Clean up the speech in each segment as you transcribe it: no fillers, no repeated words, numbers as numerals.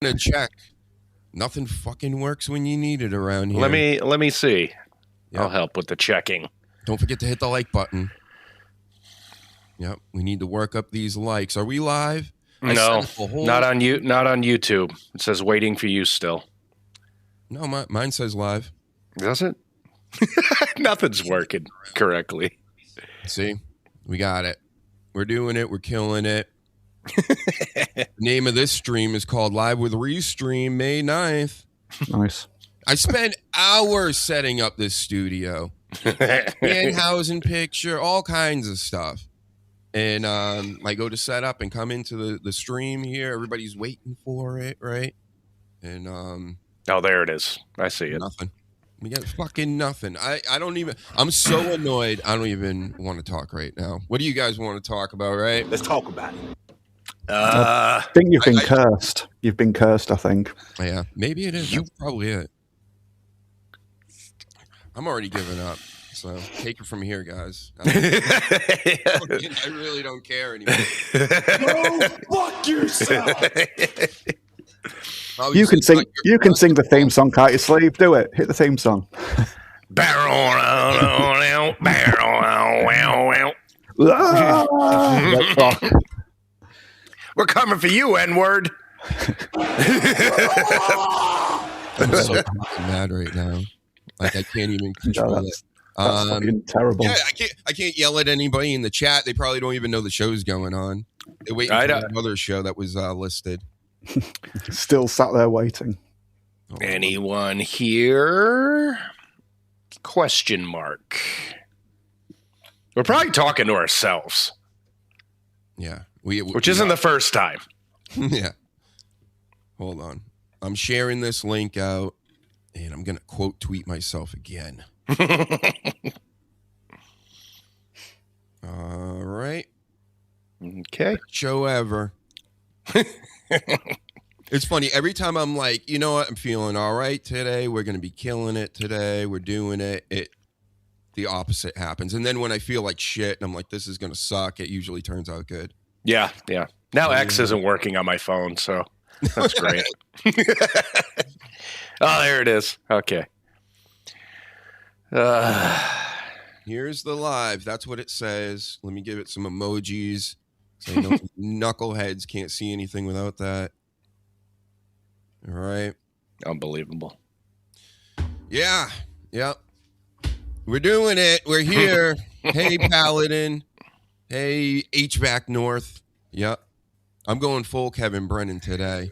to check. Nothing fucking works when you need it around here. Let me see. Yep. I'll help with the checking. Don't forget to hit the like button. Yep, we need to work up these likes. Are we live? No, not on YouTube. It says waiting for you still. No, mine says live. Does it? Nothing's working correctly. See, we got it. We're doing it. We're killing it. The name of this stream is called Live with Restream, May 9th. Nice. I spent hours setting up this studio. Boredhausen picture, all kinds of stuff. And I go to set up and come into the stream here. Everybody's waiting for it, right? And oh, there it is. I see it. Nothing. We got fucking nothing. I don't even. I'm so annoyed. I don't even want to talk right now. What do you guys want to talk about? Right? Let's talk about it. I think you've been cursed. You've been cursed, I think. Yeah, maybe it is. That's probably it. I'm already giving up. So take it from here, guys. I really don't care anymore. Go fuck yourself. You can sing. You can sing the theme song, can't you, Sleeve? Do it. Hit the theme song. We're coming for you, N-word. I'm so fucking mad right now. Like I can't even control it. That's fucking terrible. Yeah, I can't yell at anybody in the chat. They probably don't even know the show's going on. They're waiting for another show that was listed. Still sat there waiting. Anyone here? Question mark. We're probably talking to ourselves. Yeah. Which isn't the first time. Yeah. Hold on. I'm sharing this link out, and I'm going to quote tweet myself again. All right. Okay. Show ever. It's funny. Every time I'm like, you know what? I'm feeling all right today. We're going to be killing it today. We're doing it. The opposite happens. And then when I feel like shit and I'm like, this is going to suck, it usually turns out good. Yeah. Now X isn't working on my phone, so that's great. Oh, there it is. Okay. Here's the live. That's what it says. Let me give it some emojis. So I know knuckleheads can't see anything without that. All right. Unbelievable. Yeah. Yep. We're doing it. We're here. Hey, Paladin. Hey, HVAC North. Yep. I'm going full Kevin Brennan today.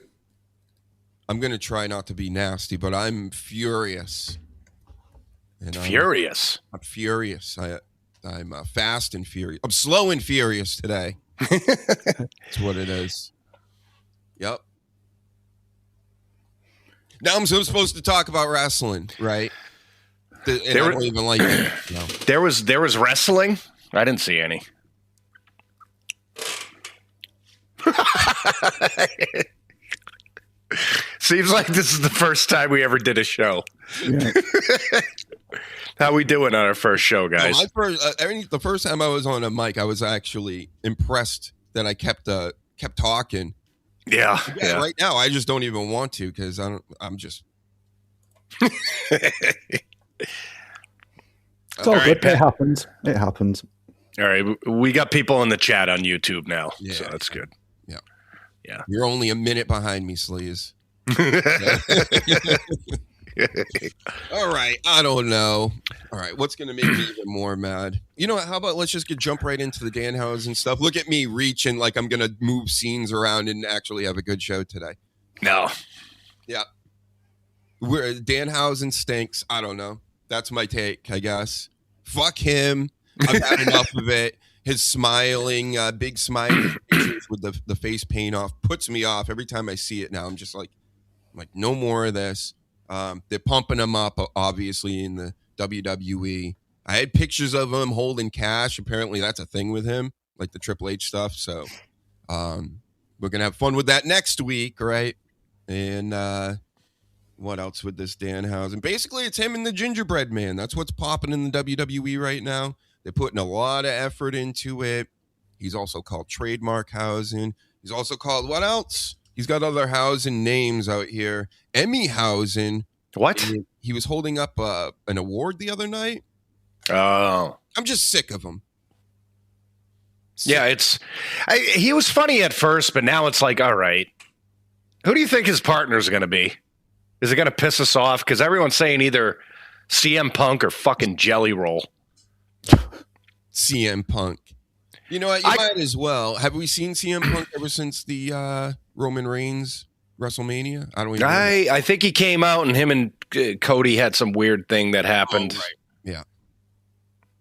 I'm going to try not to be nasty, but I'm furious. And furious? I'm furious. I'm fast and furious. I'm slow and furious today. That's what it is. Yep. Now I'm supposed to talk about wrestling, right? And I don't even like it. No. There was wrestling? I didn't see any. Seems like this is the first time we ever did a show. Yeah. How we doing on our first show, guys? The first time I was on a mic, I was actually impressed that I kept talking. Yeah. Right now, I just don't even want to because I'm just. It's all good. It happens. It happens. All right, we got people in the chat on YouTube now, so that's good. Yeah. You're only a minute behind me, Sleaze. All right, I don't know. All right, what's going to make me even more mad? You know what? How about let's just jump right into the Danhausen stuff. Look at me reaching like I'm going to move scenes around and actually have a good show today. No. Yeah. Danhausen stinks. I don't know. That's my take, I guess. Fuck him. I've had enough of it. His smiling, big smile with the face paint off puts me off every time I see it now. I'm just like no more of this. They're pumping him up, obviously, in the WWE. I had pictures of him holding cash. Apparently, that's a thing with him, like the Triple H stuff. So we're going to have fun with that next week, right? And what else with this Danhausen? Basically, it's him and the Gingerbread Man. That's what's popping in the WWE right now. They're putting a lot of effort into it. He's also called Trademark Hausen. He's also called what else? He's got other Hausen names out here. Emmyhausen. What? He was holding up an award the other night. Oh. I'm just sick of him. Yeah, he was funny at first, but now it's like, all right, who do you think his partner is going to be? Is it going to piss us off? Because everyone's saying either CM Punk or fucking Jelly Roll. CM Punk. You know what? You might as well. Have we seen CM Punk ever since the Roman Reigns WrestleMania? I don't even know. I think he came out and him and Cody had some weird thing that happened. Oh, right. Yeah.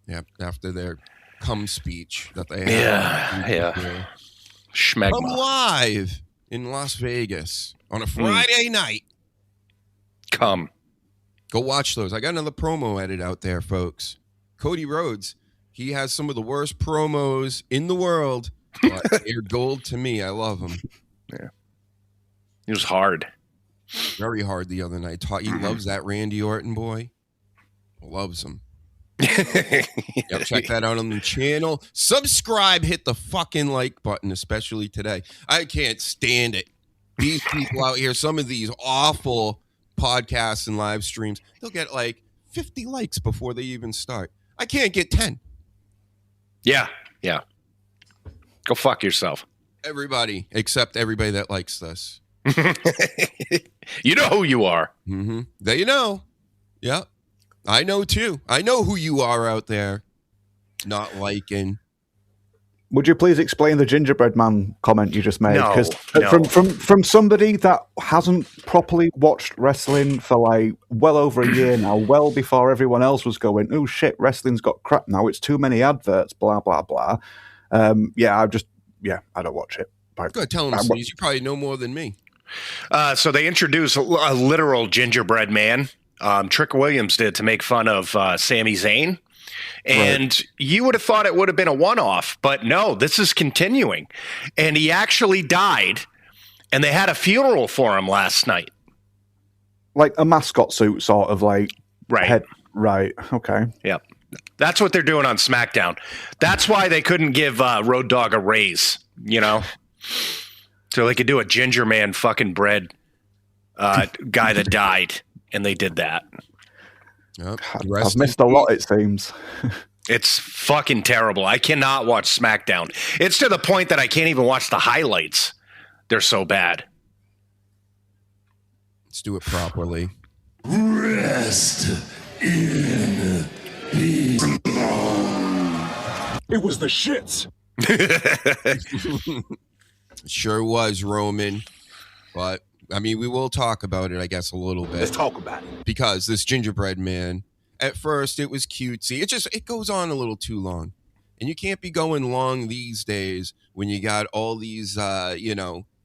Yeah. After their cum speech that they had. Yeah. Schmegma. I'm live in Las Vegas on a Friday night. Come. Go watch those. I got another promo edit out there, folks. Cody Rhodes. He has some of the worst promos in the world, but they're gold to me. I love him. Yeah. He was hard. Very hard the other night. He loves that Randy Orton boy. Loves him. Yep, check that out on the channel. Subscribe, hit the fucking like button, especially today. I can't stand it. These people out here, some of these awful podcasts and live streams, they'll get like 50 likes before they even start. I can't get 10. Yeah. Go fuck yourself. Everybody, except everybody that likes this. You know who you are. Mm-hmm. There you know. Yeah. I know too. I know who you are out there not liking. Would you please explain the gingerbread man comment you just made? No. From somebody that hasn't properly watched wrestling for like well over a year now, well before everyone else was going, oh shit, wrestling's got crap now. It's too many adverts, blah, blah, blah. I don't watch it. Go ahead, tell them, Sleaze. You probably know more than me. So they introduced a literal gingerbread man. Trick Williams did to make fun of Sami Zayn. And you would have thought it would have been a one-off, but no, this is continuing. And he actually died, and they had a funeral for him last night. Like a mascot suit, sort of like. Right. Right. Okay. Yep. That's what they're doing on SmackDown. That's why they couldn't give Road Dogg a raise, you know? So they could do a ginger man fucking bread guy that died, and they did that. Yep. I've missed a lot, it seems. It's fucking terrible. I cannot watch SmackDown. It's to the point that I can't even watch the highlights. They're so bad. Let's do it properly. Rest in peace. It was the shits. Sure was, Roman. But I mean, we will talk about it, I guess, a little bit. Let's talk about it. Because this gingerbread man, at first it was cutesy. It goes on a little too long. And you can't be going long these days when you got all these,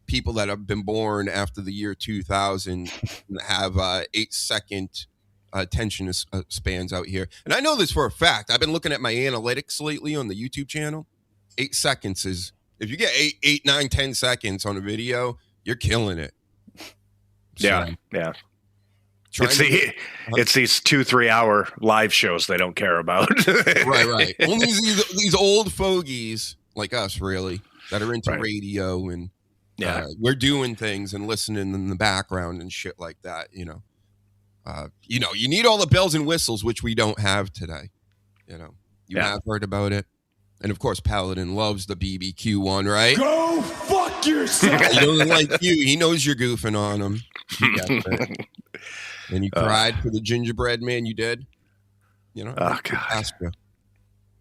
people that have been born after the year 2000 and have 8-second attention spans out here. And I know this for a fact. I've been looking at my analytics lately on the YouTube channel. 8 seconds is, if you get 8, 9, 10 seconds on a video, you're killing it. Yeah. It's these 2-3 hour live shows they don't care about. Right. Only these old fogies like us, really, that are into radio and we're doing things and listening in the background and shit like that. You need all the bells and whistles, which we don't have today. You have heard about it. And of course, Paladin loves the BBQ one, right? Go fuck yourself. He doesn't like you. He knows you're goofing on him. And you cried for the gingerbread man. You did. Oh God.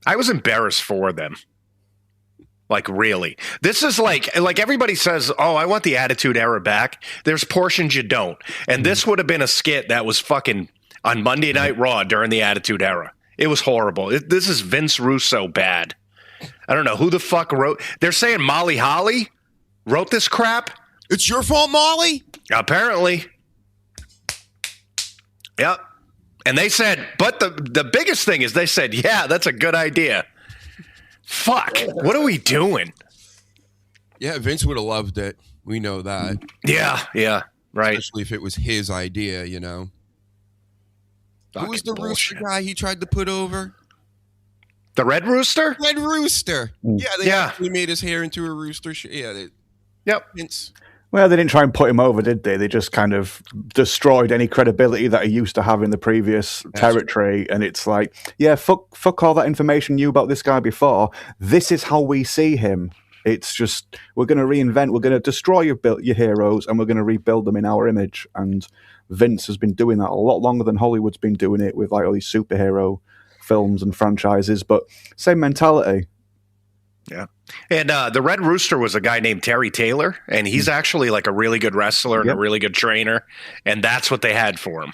I was embarrassed for them. Like, really. This is like everybody says, oh, I want the Attitude Era back. There's portions you don't. And this would have been a skit that was fucking on Monday Night Raw during the Attitude Era. It was horrible. This is Vince Russo bad. I don't know who the fuck wrote. They're saying Molly Holly wrote this crap. It's your fault, Molly? Apparently. Yep. And they said, but the biggest thing is they said, yeah, that's a good idea. Fuck. What are we doing? Yeah, Vince would have loved it. We know that. Yeah. Right. Especially if it was his idea, Who was the bullshit. rooster guy he tried to put over? The Red Rooster? Red Rooster. Yeah, they actually made his hair into a rooster. Yep. Vince. Well, they didn't try and put him over, did they? They just kind of destroyed any credibility that he used to have in the previous territory. And it's like, yeah, fuck all that information you about this guy before. This is how we see him. It's just, we're going to reinvent, we're going to destroy your heroes, and we're going to rebuild them in our image. And Vince has been doing that a lot longer than Hollywood's been doing it with like all these superhero films and franchises. But same mentality. Yeah. And the Red Rooster was a guy named Terry Taylor, and he's actually like a really good wrestler and a really good trainer, and that's what they had for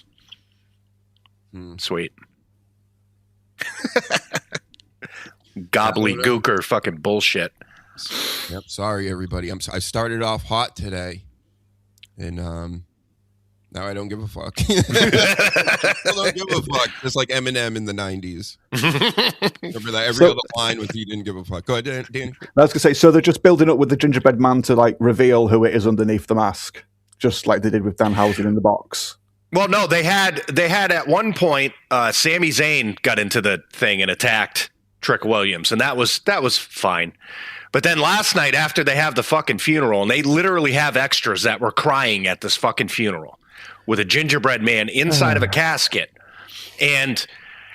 him. Sweet. Gobbledygooker fucking bullshit. Yep. Sorry, everybody. I started off hot today, and now I don't give a fuck. I don't give a fuck. Just like Eminem in the 90s. Remember that? Every other line was he didn't give a fuck. Go ahead, Dan. I was going to say, so they're just building up with the gingerbread man to like reveal who it is underneath the mask, just like they did with Danhausen in the box. Well, no, they had at one point, Sami Zayn got into the thing and attacked Trick Williams, and that was fine. But then last night, after they have the fucking funeral, and they literally have extras that were crying at this fucking funeral with a gingerbread man inside of a casket. And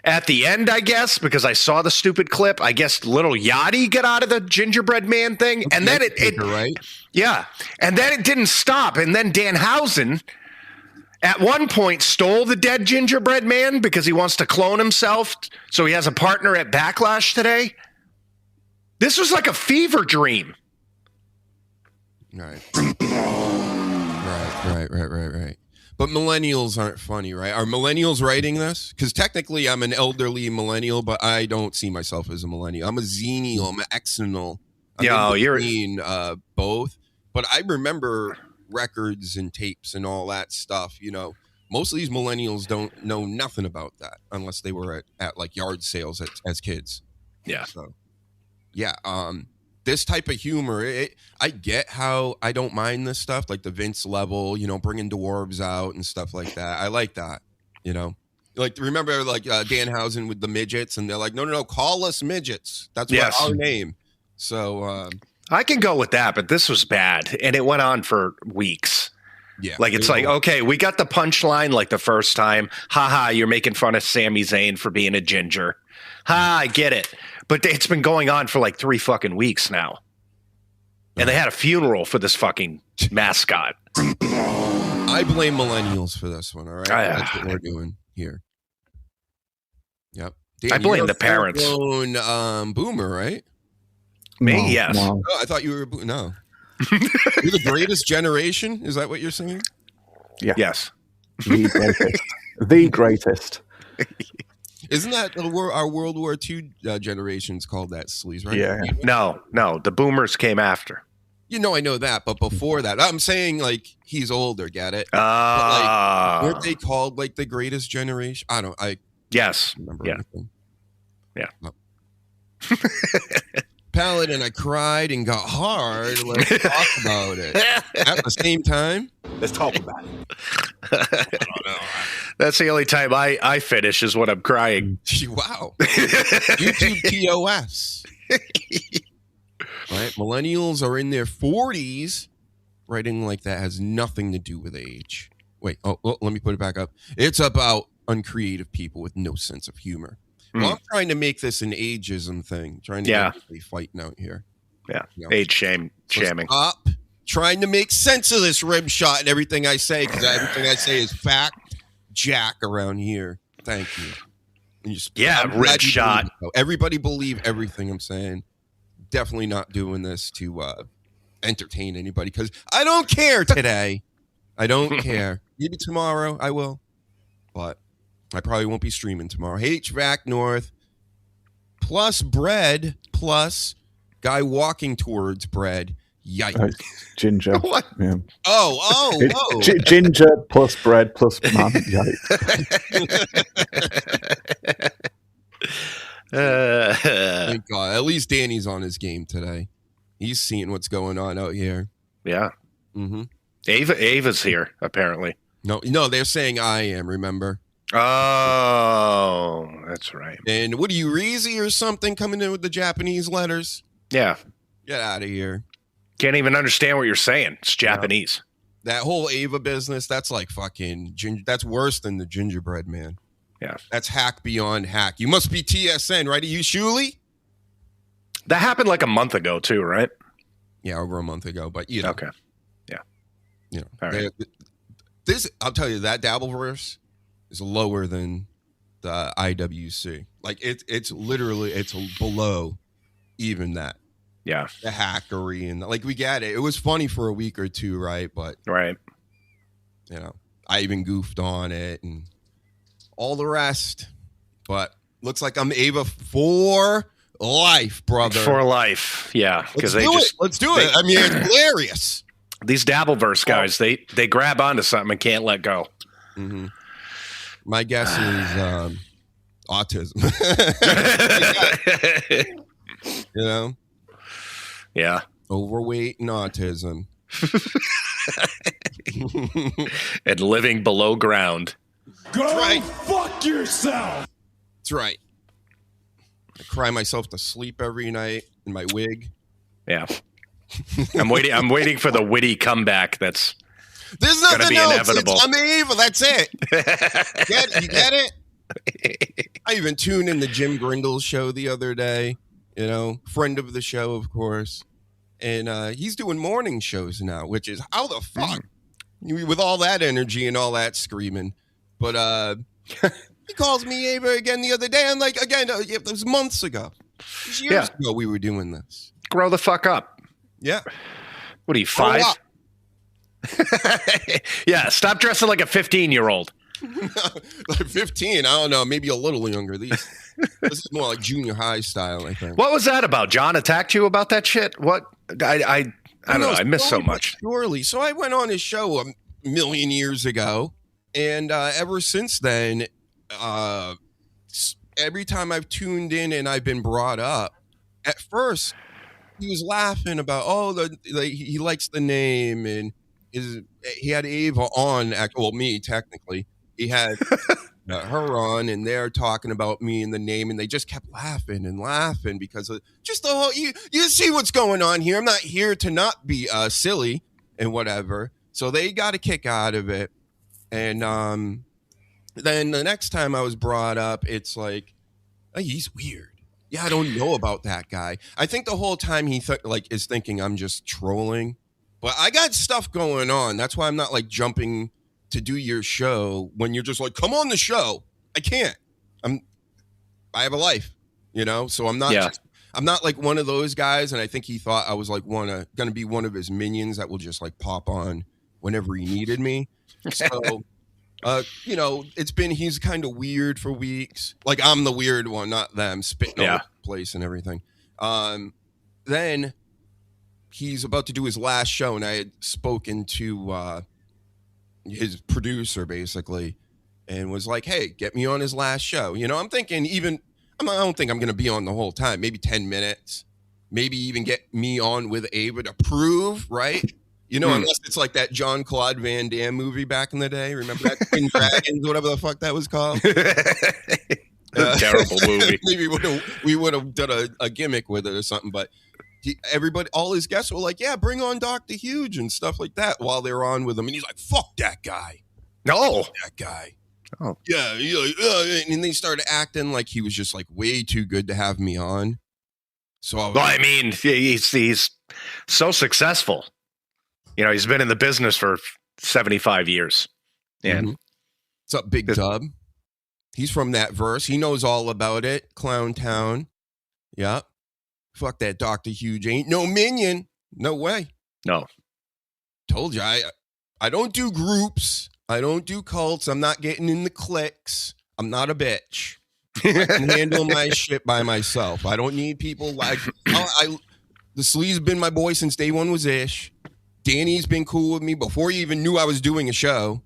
at the end, I guess, because I saw the stupid clip, I guess little Yachty got out of the gingerbread man thing. And then it right? Yeah. And then it didn't stop. And then Danhausen at one point stole the dead gingerbread man because he wants to clone himself. So he has a partner at Backlash today. This was like a fever dream. Right. Right. But millennials aren't funny, right? Are millennials writing this? Because technically I'm an elderly millennial, but I don't see myself as a millennial. I'm a xennial. I'm an exennial. You're both. But I remember records and tapes and all that stuff. You know, most of these millennials don't know nothing about that unless they were at like yard sales as kids. Yeah. So, yeah. This type of humor, I get how I don't mind this stuff, like the Vince level, you know, bringing dwarves out and stuff like that. I like that, you know. Like, remember, like, Danhausen with the midgets, and they're like, no, call us midgets. That's our name. So I can go with that, but this was bad, and it went on for weeks. Yeah. Like, it's like, okay, we got the punchline like the first time. Ha, you're making fun of Sami Zayn for being a ginger. Ha, I get it. But it's been going on for like 3 fucking weeks now. And they had a funeral for this fucking mascot. I blame millennials for this one, all right? That's what we're doing here. Yep. Dan, I blame the parents. Boomer, right? Me, yes. No. Oh, I thought you were no. You're the greatest generation? Is that what you're saying? Yeah. Yes. The greatest. The greatest. Isn't that our World War II generations called that sleaze, right? Yeah. No. The boomers came after. You know, I know that, but before that, I'm saying like he's older, get it? But weren't they called like the greatest generation? Yes. Remember anything. Yeah. No. Paladin, I cried and got hard. Let's talk about it. At the same time, Let's talk about it. I don't know. That's the only time I finish is when I'm crying. Wow. YouTube POS. Right? Millennials are in their 40s. Writing like that has nothing to do with age. Wait, let me put it back up. It's about uncreative people with no sense of humor. Well, I'm trying to make this an ageism thing. Trying to get everybody fighting out here. Yeah. You know? Age shaming. Stop trying to make sense of this rim shot and everything I say, because everything I say is fact jack around here. Thank you. Rim shot. Everybody believe everything I'm saying. Definitely not doing this to entertain anybody, because I don't care today. I don't care. Maybe tomorrow I will, but I probably won't be streaming tomorrow. HVAC North plus bread plus guy walking towards bread. Yikes. Ginger. What? Yeah. Oh. Ginger plus bread plus man. Yikes. Thank God. At least Danny's on his game today. He's seeing what's going on out here. Yeah. Mm-hmm. Ava's here, apparently. No, they're saying I am, remember? Oh, that's right. And what are you, Reezy or something coming in with the Japanese letters? Yeah. Get out of here. Can't even understand what you're saying. It's Japanese. That whole Ava business, that's like fucking that's worse than the gingerbread man. Yeah. That's hack beyond hack. You must be TSN, right? Are you Shuli? That happened like a month ago too, right? Yeah, over a month ago. But you know. Okay. Yeah. You know. All right. This, I'll tell you, that Dabbleverse is lower than the IWC. Like it's literally below even that. Yeah. The hackery and like we get it. It was funny for a week or two, right? But right. You know, I even goofed on it and all the rest. But looks like I'm Ava for life, brother. For life. Yeah. Because let's do it. I mean, it's hilarious. These Dabbleverse guys, they grab onto something and can't let go. Mm-hmm. My guess is autism. You know? Yeah. Overweight and autism. And living below ground. Go fuck yourself. That's right. I cry myself to sleep every night in my wig. Yeah. I'm waiting for the witty comeback that's There's nothing be else. inevitable. I'm evil. That's it. You get it? I even tuned in the Jim Grindle's show the other day. You know, friend of the show, of course. And he's doing morning shows now, which is how the fuck? With all that energy and all that screaming. But he calls me Ava again the other day. I'm like, again, it was months ago. It was years ago we were doing this. Grow the fuck up. Yeah. What are you, 5? Yeah, stop dressing like a 15-year-old. Like 15, I don't know, maybe a little younger. This is more like junior high style, I think. What was that about? John attacked you about that shit? What? I don't know. I missed so much. Surely. So I went on his show a million years ago, and ever since then, every time I've tuned in and I've been brought up, at first he was laughing about, he likes the name, and he had Ava on, well, me technically. He had her on, and they're talking about me and the name, and they just kept laughing and laughing because of just the whole, you see what's going on here. I'm not here to not be silly and whatever. So they got a kick out of it. And then the next time I was brought up, it's like, oh, he's weird. Yeah, I don't know about that guy. I think the whole time he is thinking I'm just trolling. But I got stuff going on. That's why I'm not like jumping to do your show when you're just like, come on the show. I can't. I have a life, you know? So I'm not I'm not like one of those guys, and I think he thought I was like gonna be one of his minions that will just like pop on whenever he needed me. So you know, he's kind of weird for weeks. Like I'm the weird one, not them, spitting all over the place and everything. Then he's about to do his last show, and I had spoken to his producer basically, and was like, "Hey, get me on his last show." You know, I'm thinking I don't think I'm going to be on the whole time. Maybe 10 minutes. Maybe even get me on with Ava to prove, right? You know, unless it's like that Jean-Claude Van Damme movie back in the day. Remember that? Twin Dragons, whatever the fuck that was called. Terrible movie. Maybe we would have done a gimmick with it or something, but all his guests were like, yeah, bring on Dr. Huge and stuff like that while they were on with him. And he's like, fuck that guy. No. Fuck that guy. Oh. Yeah. And they started acting like he was just like way too good to have me on. So I mean, he's so successful. You know, he's been in the business for 75 years. And what's up, Big Dub? He's from that verse. He knows all about it. Clown Town. Yeah. Fuck that Dr. Huge ain't no minion. No way. No. Told you, I don't do groups. I don't do cults. I'm not getting in the cliques. I'm not a bitch. I can handle my shit by myself. I don't need people like the Sleaze been my boy since day one was Ish. Danny's been cool with me before he even knew I was doing a show.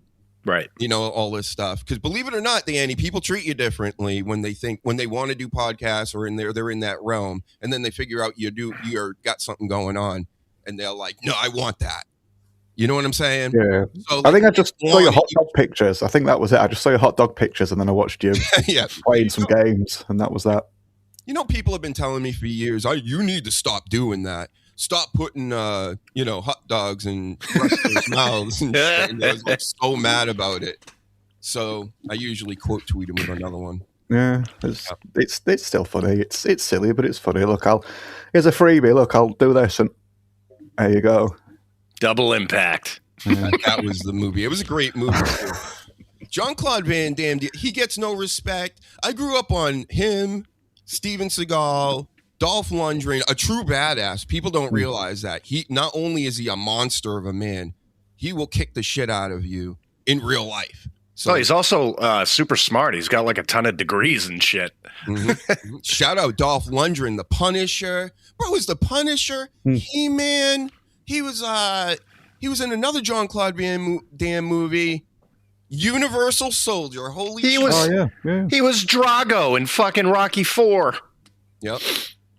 Right. You know, all this stuff. Because believe it or not, Danny, people treat you differently when they want to do podcasts or they're in that realm, and then they figure out you're got something going on, and they're like, no, I want that. You know what I'm saying? Yeah. So, I think I just saw your hot dog pictures. I think that was it. I just saw your hot dog pictures, and then I watched you playing some games, and that was that. You know, people have been telling me for years, you need to stop doing that. stop putting, hot dogs in wrestlers' mouths and shit. And I was like so mad about it. So I usually quote tweet him with another one. Yeah, it's still funny. It's silly, but it's funny. Look, here's a freebie. Look, I'll do this, and there you go. Double impact. That was the movie. It was a great movie. Jean-Claude Van Damme, he gets no respect. I grew up on him, Steven Seagal, Dolph Lundgren, a true badass. People don't realize that. He not only is he a monster of a man, he will kick the shit out of you in real life. So he's also super smart. He's got like a ton of degrees and shit. Mm-hmm. Shout out Dolph Lundgren, the Punisher. Bro, was the Punisher, He-Man. He was in another Jean-Claude Van Damme movie, Universal Soldier. Holy shit. He was Drago in fucking Rocky 4. Yep.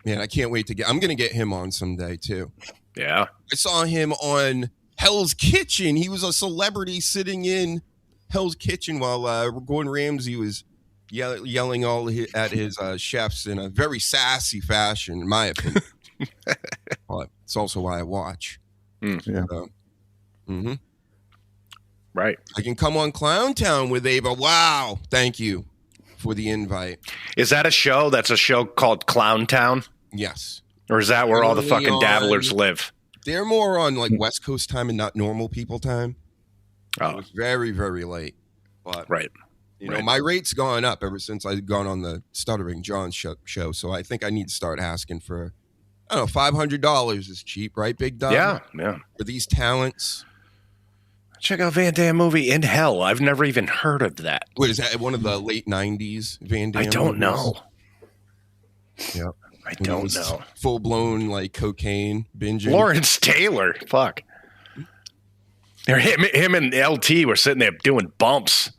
Man, I can't wait I'm going to get him on someday too. Yeah. I saw him on Hell's Kitchen. He was a celebrity sitting in Hell's Kitchen while Gordon Ramsay was yelling at his chefs in a very sassy fashion, in my opinion. But it's also why I watch. Yeah. Right. I can come on Clown Town with Ava. Wow. Thank you for the invite. Is that a show? That's a show called Clown Town? Yes. Or is that where all the fucking dabblers live? They're more on like West Coast time and not normal people time. Oh. It's very, very late. But, right. You know, my rate's gone up ever since I've gone on the Stuttering John show. So I think I need to start asking for, I don't know, $500 is cheap, right, Big Dog? Yeah. For these talents. Check out Van Damme movie In Hell. I've never even heard of that. What is that? One of the late 90s Van Damme I don't movies? know. Yeah. I don't know. Full blown like cocaine binging. Lawrence Taylor. Fuck. Him and LT were sitting there doing bumps.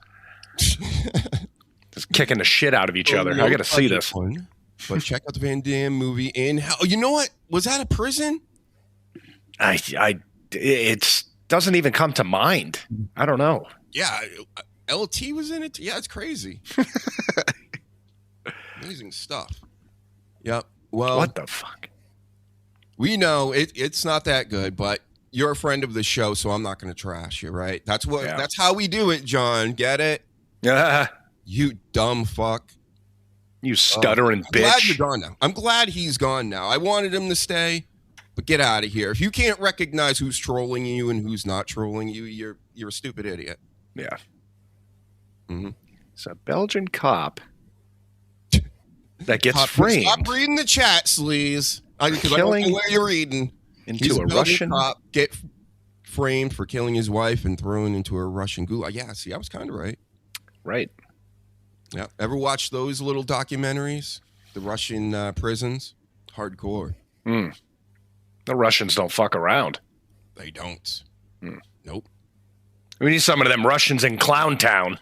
Just kicking the shit out of each other. I got to see this. But check out the Van Damme movie In Hell. You know what? Was that a prison? It doesn't even come to mind. I don't know. Yeah. LT was in it. Yeah, it's crazy. Amazing stuff. Yep. Well, what the fuck? We know it's not that good, but you're a friend of the show, so I'm not going to trash you, right? That's how we do it, John. Get it? Yeah. You dumb fuck. You stuttering bitch. I'm glad you're gone now. I'm glad he's gone now. I wanted him to stay, but get out of here. If you can't recognize who's trolling you and who's not trolling you, you're a stupid idiot. Yeah. Mm-hmm. It's a Belgian cop that gets framed. Stop reading the chat, Sleaze. Because I don't know where you're reading. Into a Russian cop get framed for killing his wife and thrown into a Russian gulag. Yeah, see, I was kind of right. Right. Yeah. Ever watch those little documentaries? The Russian prisons? Hardcore. The Russians don't fuck around. They don't. Nope. We need some of them Russians in Clown Town.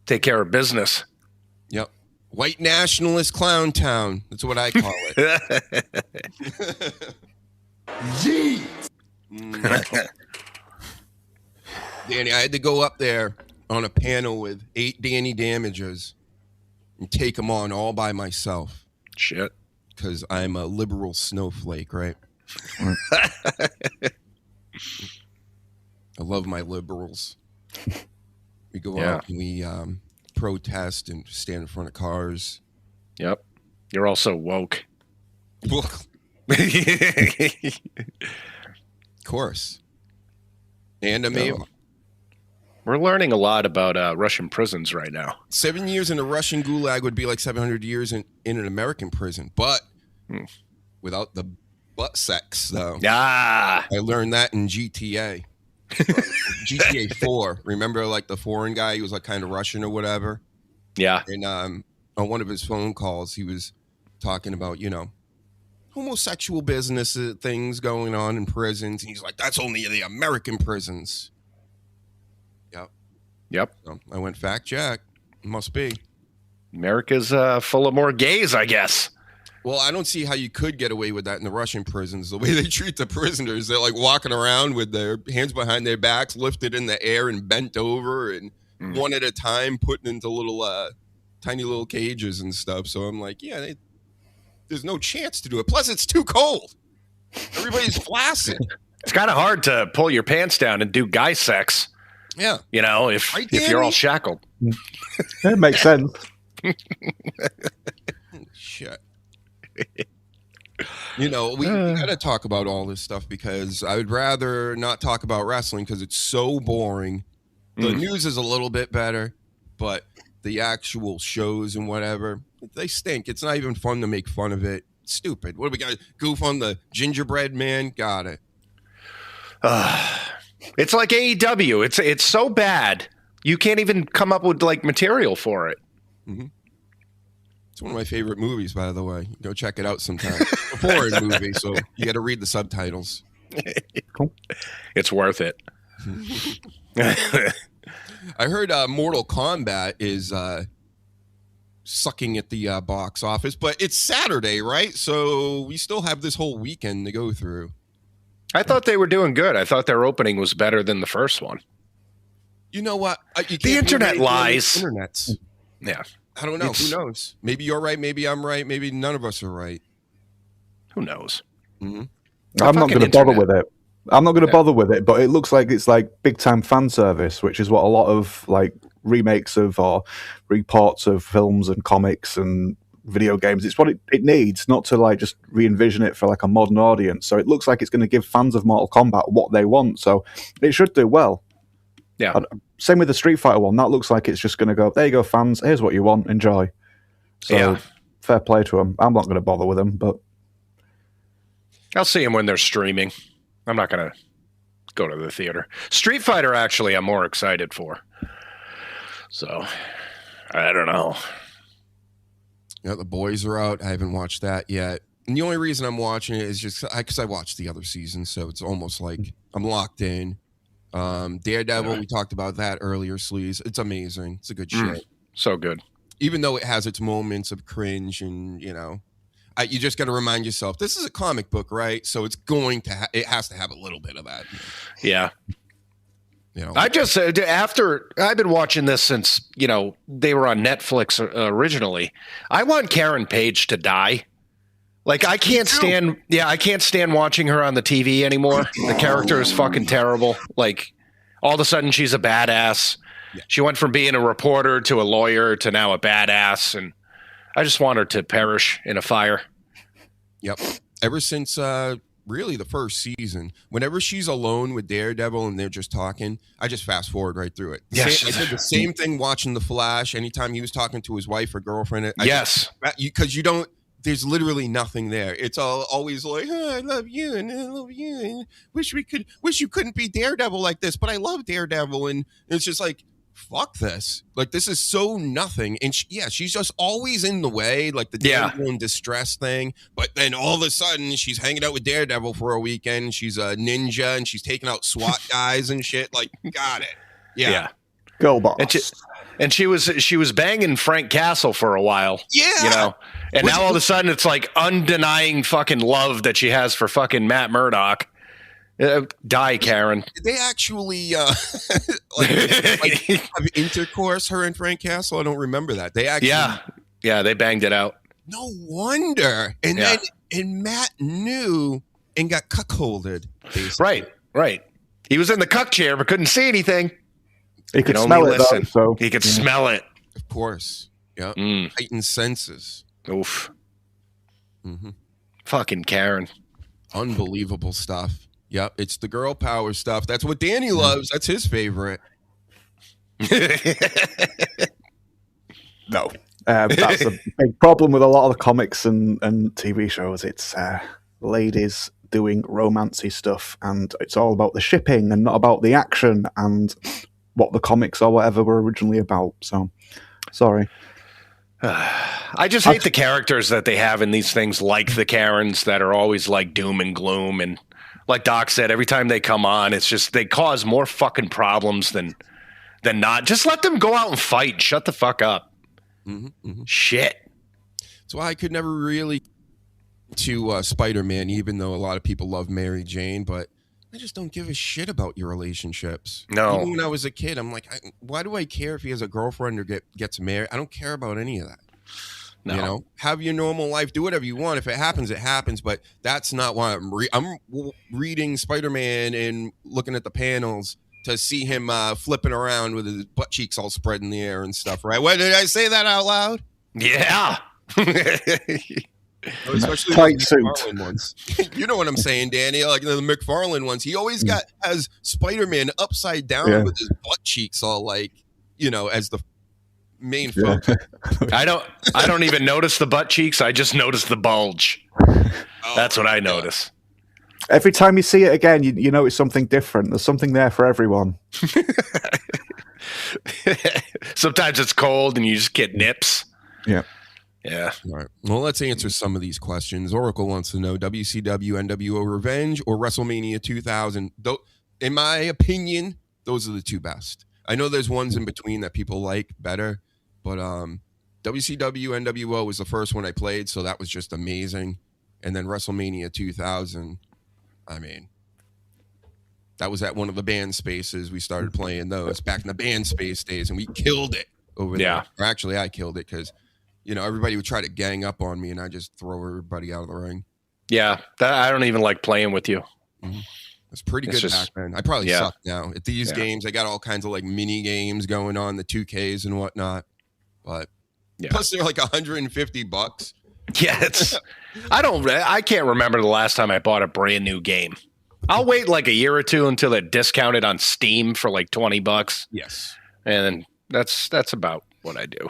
Take care of business. Yep. White nationalist Clown Town. That's what I call it. Danny, I had to go up there on a panel with 8 Danny Damagers and take them on all by myself. Shit. Because I'm a liberal snowflake, right? I love my liberals. We go out and we protest and stand in front of cars. Yep. You're also woke. Of course. And I'm able. We're learning a lot about Russian prisons right now. 7 years in a Russian gulag would be like 700 years in an American prison, but without the butt sex, though. Ah, I learned that in GTA. GTA 4. Remember, like, the foreign guy? He was, like, kind of Russian or whatever. Yeah. And on one of his phone calls, he was talking about, homosexual business things going on in prisons. And he's like, that's only the American prisons. Yep. So I went fact check. Must be. America's full of more gays, I guess. Well, I don't see how you could get away with that in the Russian prisons. The way they treat the prisoners, they're like walking around with their hands behind their backs, lifted in the air and bent over, and one at a time put into little, tiny little cages and stuff. So I'm like, there's no chance to do it. Plus, it's too cold. Everybody's flaccid. It's kind of hard to pull your pants down and do guy sex. Yeah. You know, if you're all shackled. It makes sense. Shit. You know, we got to talk about all this stuff because I would rather not talk about wrestling because it's so boring. The news is a little bit better, but the actual shows and whatever, they stink. It's not even fun to make fun of it. It's stupid. What do we got? Goof on the gingerbread man? Got it. It's like AEW. It's so bad. You can't even come up with like material for it. Mm-hmm. It's one of my favorite movies, by the way. Go check it out sometime. It's a foreign movie, so you got to read the subtitles. Cool. It's worth it. I heard Mortal Kombat is sucking at the box office, but it's Saturday, right? So we still have this whole weekend to go through. I thought they were doing good. I thought their opening was better than the first one. You know what? The internet lies. Internet's. Yeah. I don't know. Who knows? Maybe you're right. Maybe I'm right. Maybe none of us are right. Who knows? Mm-hmm. I'm not going to bother with it. I'm not going to bother with it, but it looks like it's like big time fan service, which is what a lot of like remakes of or reports of films and comics and video games. It's what it needs, not to like just re-envision it for like a modern audience. So it looks like it's going to give fans of Mortal Kombat what they want. So it should do well. Yeah. Same with the Street Fighter one. That looks like it's just going to go, there you go, fans. Here's what you want. Enjoy. So fair play to them. I'm not going to bother with them, but I'll see them when they're streaming. I'm not going to go to the theater. Street Fighter, actually, I'm more excited for. So, I don't know. Yeah, the boys are out. I haven't watched that yet. And the only reason I'm watching it is just because I watched the other season, so it's almost like I'm locked in. Daredevil, we talked about that earlier, Sleaze. It's amazing. It's a good shit. So good. Even though it has its moments of cringe and, you know, you just got to remind yourself, this is a comic book, right? So it's going to, it has to have a little bit of that. Yeah. You know, I just said after I've been watching this since, you know, they were on Netflix originally. I want Karen Page to die. Like I can't stand watching her on the TV anymore. The character is fucking terrible. Like all of a sudden she's a badass. Yeah. She went from being a reporter to a lawyer to now a badass, and I just want her to perish in a fire. Yep. Ever since really the first season, whenever she's alone with Daredevil and they're just talking, I just fast forward right through it. Yes. I did the same thing watching The Flash. Anytime he was talking to his wife or girlfriend, because you don't. There's literally nothing there. It's always like, oh, I love you and I love you and wish you couldn't be Daredevil like this, but I love Daredevil, and it's just like, fuck this. Like this is so nothing, and she's just always in the way, like the Daredevil in distress thing. But then all of a sudden, she's hanging out with Daredevil for a weekend. She's a ninja and she's taking out SWAT guys and shit. Like, got it. Yeah. Go boss. And she was banging Frank Castle for a while. Yeah. You know. And now all of a sudden it's like undenying fucking love that she has for fucking Matt Murdock. Die, Karen. Did they actually have intercourse, her and Frank Castle? I don't remember that. They actually Yeah, they banged it out. No wonder. And then Matt knew and got cuckolded. Basically. Right. He was in the cuck chair but couldn't see anything. He could smell it, though, so he could smell it. Of course. Yeah. Heightened senses. Oof. Mm-hmm. Fucking Karen. Unbelievable stuff. Yep. It's the girl power stuff. That's what Danny loves. That's his favorite. No. That's a big problem with a lot of the comics and TV shows. It's ladies doing romancy stuff, and it's all about the shipping and not about the action and what the comics or whatever were originally about. So, sorry. I just hate the characters that they have in these things, like the Karens that are always like doom and gloom. And like Doc said, every time they come on, it's just they cause more fucking problems than not. Just let them go out and fight. Shut the fuck up. Shit. That's why I could never really to Spider-Man, even though a lot of people love Mary Jane, but I just don't give a shit about your relationships. No. Even when I was a kid, I'm like, why do I care if he has a girlfriend or gets married? I don't care about any of that. No. You know, have your normal life, do whatever you want. If it happens, it happens. But that's not why I'm reading Spider-Man and looking at the panels to see him flipping around with his butt cheeks all spread in the air and stuff, right? Why did I say that out loud? Yeah. Especially tight the suit McFarlane ones. You know what I'm saying, Danny? Like the McFarlane ones. He always has Spider-Man upside down with his butt cheeks all like, you know, as the main focus. I don't even notice the butt cheeks. I just notice the bulge. That's what I notice. Every time you see it again, you notice something different. There's something there for everyone. Sometimes it's cold and you just get nips. Yeah. Yeah. All right. Well, let's answer some of these questions. Oracle wants to know WCW NWO Revenge or WrestleMania 2000. Though, in my opinion, those are the two best. I know there's ones in between that people like better, but WCW NWO was the first one I played, so that was just amazing. And then WrestleMania 2000, I mean, that was at one of the band spaces. We started playing those back in the band space days, and we killed it over there. Or actually, I killed it because, you know, everybody would try to gang up on me, and I just throw everybody out of the ring. Yeah, I don't even like playing with you. Mm-hmm. It's pretty good back then. I probably suck now at these games. I got all kinds of like mini games going on, the 2Ks and whatnot. But plus they're like $150. Yeah, I can't remember the last time I bought a brand new game. I'll wait like a year or two until they're discounted on Steam for like $20. Yes. And that's about what I do.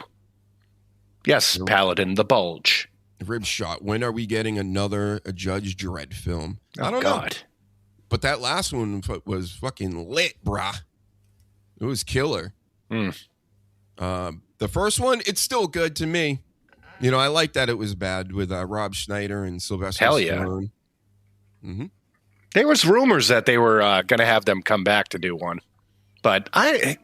Yes, Paladin the Bulge. Rib shot. When are we getting another Judge Dredd film? I don't know. But that last one was fucking lit, brah. It was killer. The first one, it's still good to me. You know, I like that it was bad with Rob Schneider and Sylvester Stallone. Mm-hmm. There was rumors that they were going to have them come back to do one. But I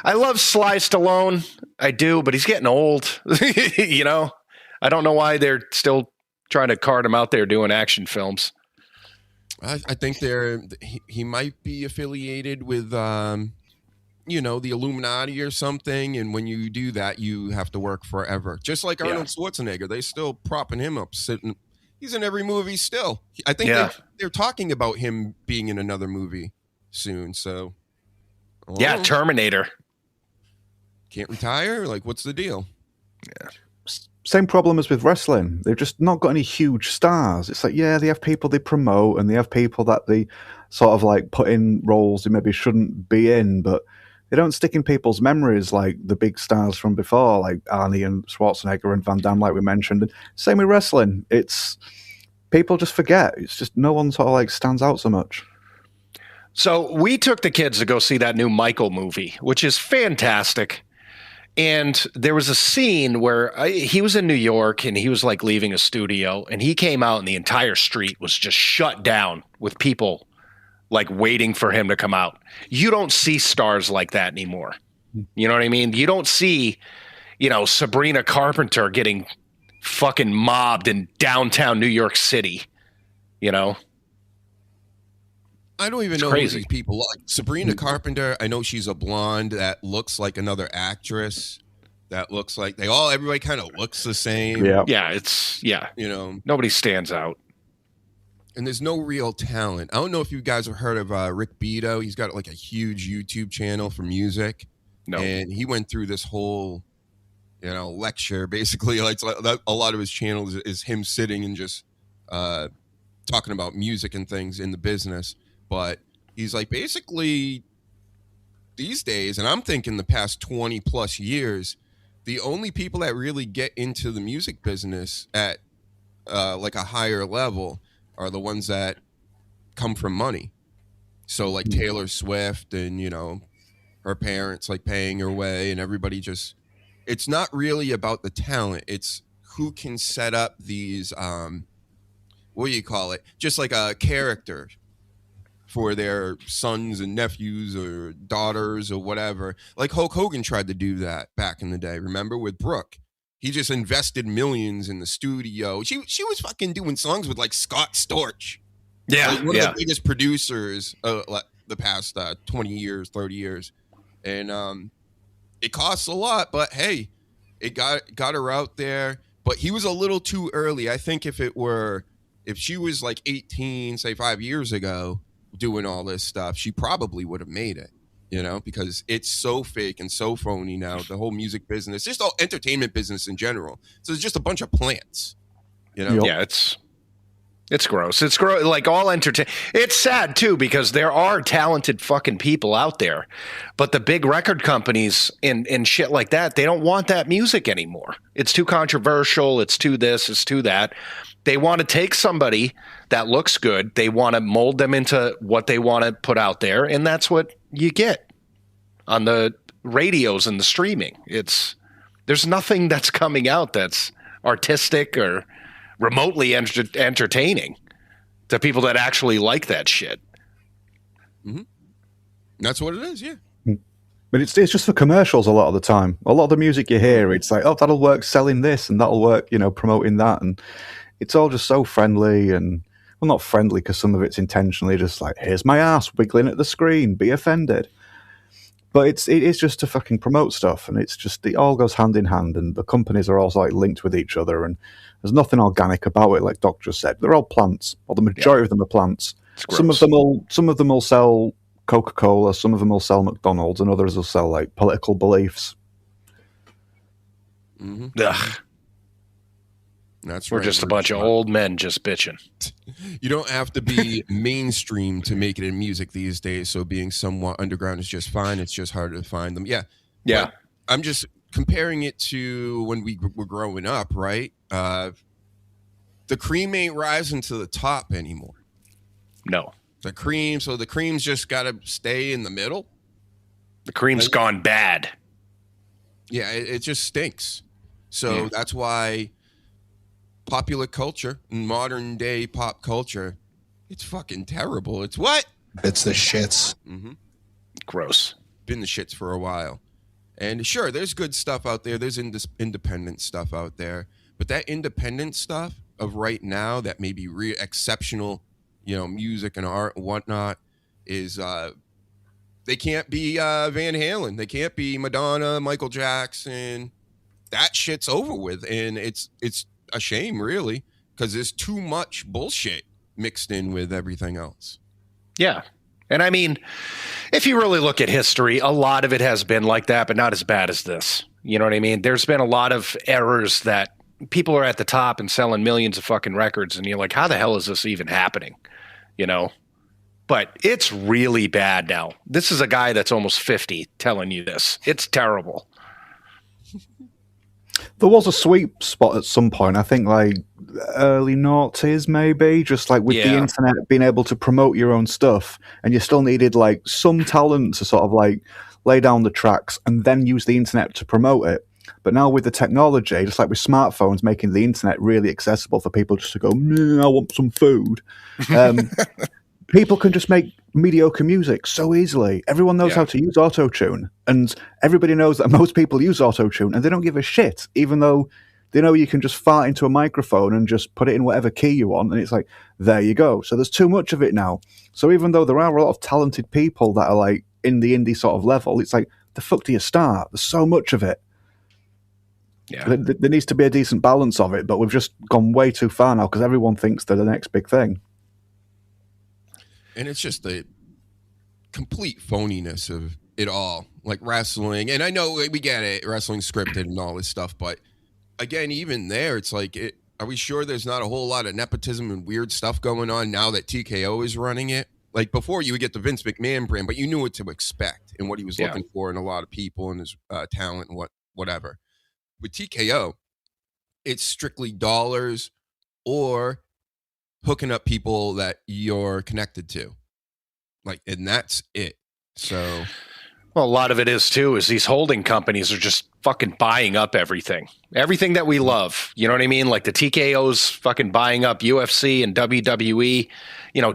love Sly Stallone. I do, but he's getting old. You know? I don't know why they're still trying to cart him out there doing action films. I think he might be affiliated with, you know, the Illuminati or something. And when you do that, you have to work forever. Just like Arnold Schwarzenegger, they still propping him up, sitting. He's in every movie still. I think they're talking about him being in another movie soon. So, Terminator. Can't retire? Like, what's the deal? Yeah. Same problem as with wrestling. They've just not got any huge stars. It's like, they have people they promote and they have people that they sort of like put in roles they maybe shouldn't be in, but they don't stick in people's memories like the big stars from before, like Arnie and Schwarzenegger and Van Damme, like we mentioned. And same with wrestling. It's people just forget. It's just no one sort of like stands out so much. So we took the kids to go see that new Michael movie, which is fantastic. And there was a scene where he was in New York and he was like leaving a studio and he came out and the entire street was just shut down with people like waiting for him to come out. You don't see stars like that anymore. You know what I mean? You don't see, you know, Sabrina Carpenter getting fucking mobbed in downtown New York City, you know? I don't even know who these people are. Sabrina Carpenter, I know she's a blonde that looks like another actress. That looks like everybody kind of looks the same. Yeah. You know, nobody stands out. And there's no real talent. I don't know if you guys have heard of Rick Beato. He's got like a huge YouTube channel for music. No. And he went through this whole, you know, lecture. Basically, like a lot of his channels is him sitting and just talking about music and things in the business. But he's like, basically, these days, and I'm thinking the past 20 plus years, the only people that really get into the music business at like a higher level are the ones that come from money. So like Taylor Swift and, you know, her parents like paying her way and everybody just, it's not really about the talent. It's who can set up these, what do you call it? Just like a character for their sons and nephews or daughters or whatever. Like Hulk Hogan tried to do that back in the day. Remember with Brooke? He just invested millions in the studio. She was fucking doing songs with like Scott Storch. Yeah. Like one of the biggest producers the past 20 years, 30 years. And it costs a lot, but hey, it got her out there. but he was a little too early. I think if she was like 18, say 5 years ago, doing all this stuff, she probably would have made it, because it's so fake and so phony now. The whole music business, just all entertainment business in general. So it's just a bunch of plants, Yeah, it's gross. It's gross. Like all it's sad too, because there are talented fucking people out there, but the big record companies and shit like that, they don't want that music anymore. It's too controversial. It's too this, it's too that. They want to take somebody that looks good. They want to mold them into what they want to put out there. And that's what you get on the radios and the streaming. There's nothing that's coming out that's artistic or remotely entertaining to people that actually like that shit. Mm-hmm. That's what it is, yeah. But it's just for commercials a lot of the time. A lot of the music you hear, it's like, oh, that'll work selling this, and that'll work, promoting that. And it's all just so friendly, and, well, not friendly because some of it's intentionally just like, here's my ass wiggling at the screen, be offended. But it is just to fucking promote stuff, and it all goes hand in hand, and the companies are also like linked with each other, and there's nothing organic about it, like Doc just said. They're all plants, or the majority of them are plants. Some of them will sell Coca-Cola, some of them will sell McDonald's, and others will sell like political beliefs. Mm-hmm. Ugh. We're just a bunch of old men just bitching. You don't have to be mainstream to make it in music these days. So being somewhat underground is just fine. It's just harder to find them. Yeah. Yeah. But I'm just comparing it to when we were growing up, right? The cream ain't rising to the top anymore. No. The cream's just got to stay in the middle. The cream's gone bad. Yeah, it just stinks. So that's why popular culture, modern day pop culture, it's fucking terrible. It's what? It's the shits. Mm-hmm. Gross. Been the shits for a while. And sure, there's good stuff out there. There's independent stuff out there. But that independent stuff of right now that may be exceptional, music and art and whatnot is, they can't be Van Halen. They can't be Madonna, Michael Jackson. That shit's over with. And it's a shame, really, because there's too much bullshit mixed in with everything else. Yeah. And I mean, if you really look at history, a lot of it has been like that, but not as bad as this. You know what I mean? There's been a lot of errors that people are at the top and selling millions of fucking records, and you're like, how the hell is this even happening? But it's really bad now. This is a guy that's almost 50 telling you this. It's terrible. There was a sweet spot at some point, I think like early noughties maybe, just like with the internet being able to promote your own stuff, and you still needed like some talent to sort of like lay down the tracks and then use the internet to promote it. But now with the technology, just like with smartphones making the internet really accessible for people just to go, I want some food. People can just make mediocre music so easily. Everyone knows how to use auto-tune, and everybody knows that most people use auto-tune, and they don't give a shit, even though they know you can just fart into a microphone and just put it in whatever key you want, and it's like, there you go. So there's too much of it now. So even though there are a lot of talented people that are like in the indie sort of level, it's like, the fuck do you start? There's so much of it. Yeah. There needs to be a decent balance of it, but we've just gone way too far now because everyone thinks they're the next big thing. And it's just the complete phoniness of it all, like wrestling. And I know we get it, wrestling scripted and all this stuff. But again, even there, it's like, are we sure there's not a whole lot of nepotism and weird stuff going on now that TKO is running it? Like before, you would get the Vince McMahon brand, but you knew what to expect and what he was looking for in a lot of people and his talent and whatever. With TKO, it's strictly dollars or hooking up people that you're connected to, like, and that's it. So, well, a lot of it is too, is these holding companies are just fucking buying up everything that we love. You know what I mean? Like the TKO's fucking buying up UFC and WWE.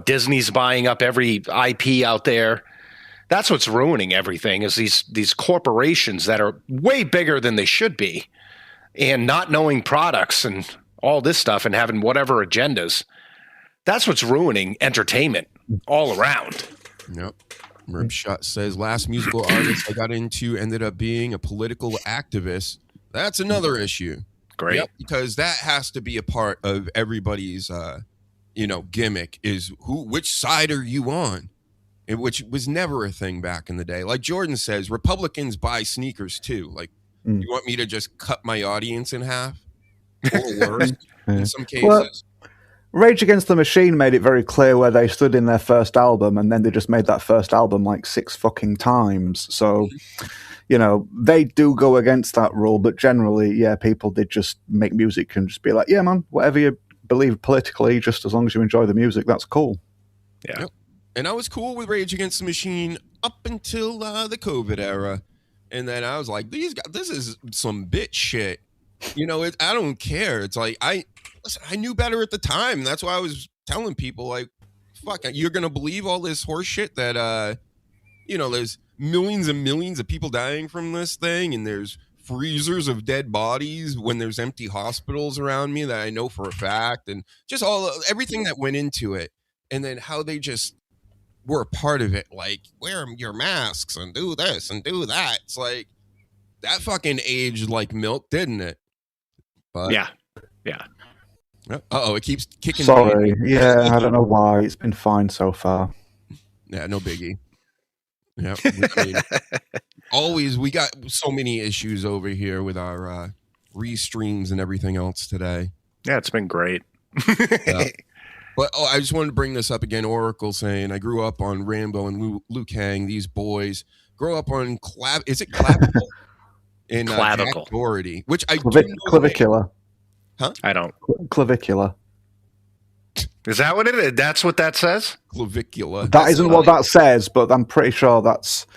Disney's buying up every IP out there. That's what's ruining everything, is these corporations that are way bigger than they should be, and not knowing products and all this stuff and having whatever agendas. That's what's ruining entertainment all around. Yep. Ripshot says, last musical artist I got into ended up being a political activist. That's another issue. great. Yep, because that has to be a part of everybody's, gimmick is which side are you on? Which was never a thing back in the day. Like Jordan says, Republicans buy sneakers too. Like, you want me to just cut my audience in half? Or worse, in some cases. Well, Rage Against the Machine made it very clear where they stood in their first album, and then they just made that first album like 6 fucking times. So, they do go against that rule, but generally, yeah, people did just make music and just be like, yeah, man, whatever you believe politically, just as long as you enjoy the music, that's cool. Yeah. Yep. And I was cool with Rage Against the Machine up until the COVID era. And then I was like, these guys, this is some bitch shit. I don't care. It's like, I knew better at the time. That's why I was telling people, like, fuck, you're going to believe all this horse shit that, there's millions and millions of people dying from this thing. And there's freezers of dead bodies when there's empty hospitals around me that I know for a fact. And just everything that went into it. And then how they just were a part of it, like wear your masks and do this and do that. It's like that fucking aged like milk, didn't it? But yeah. It keeps kicking. Sorry, yeah, I don't know why. It's been fine so far. Yeah, no biggie. Yeah, we got so many issues over here with our restreams and everything else today. Yeah, it's been great. Yeah. But I just wanted to bring this up again. Oracle saying, I grew up on Rambo and Liu Kang. These boys grow up on is it clavicle? In clavicle. Jack Doherty, which I Clavicular. Huh? I don't. Clavicular. Is that what it is? That's what that says? Clavicular. That isn't what that says, but I'm pretty sure that's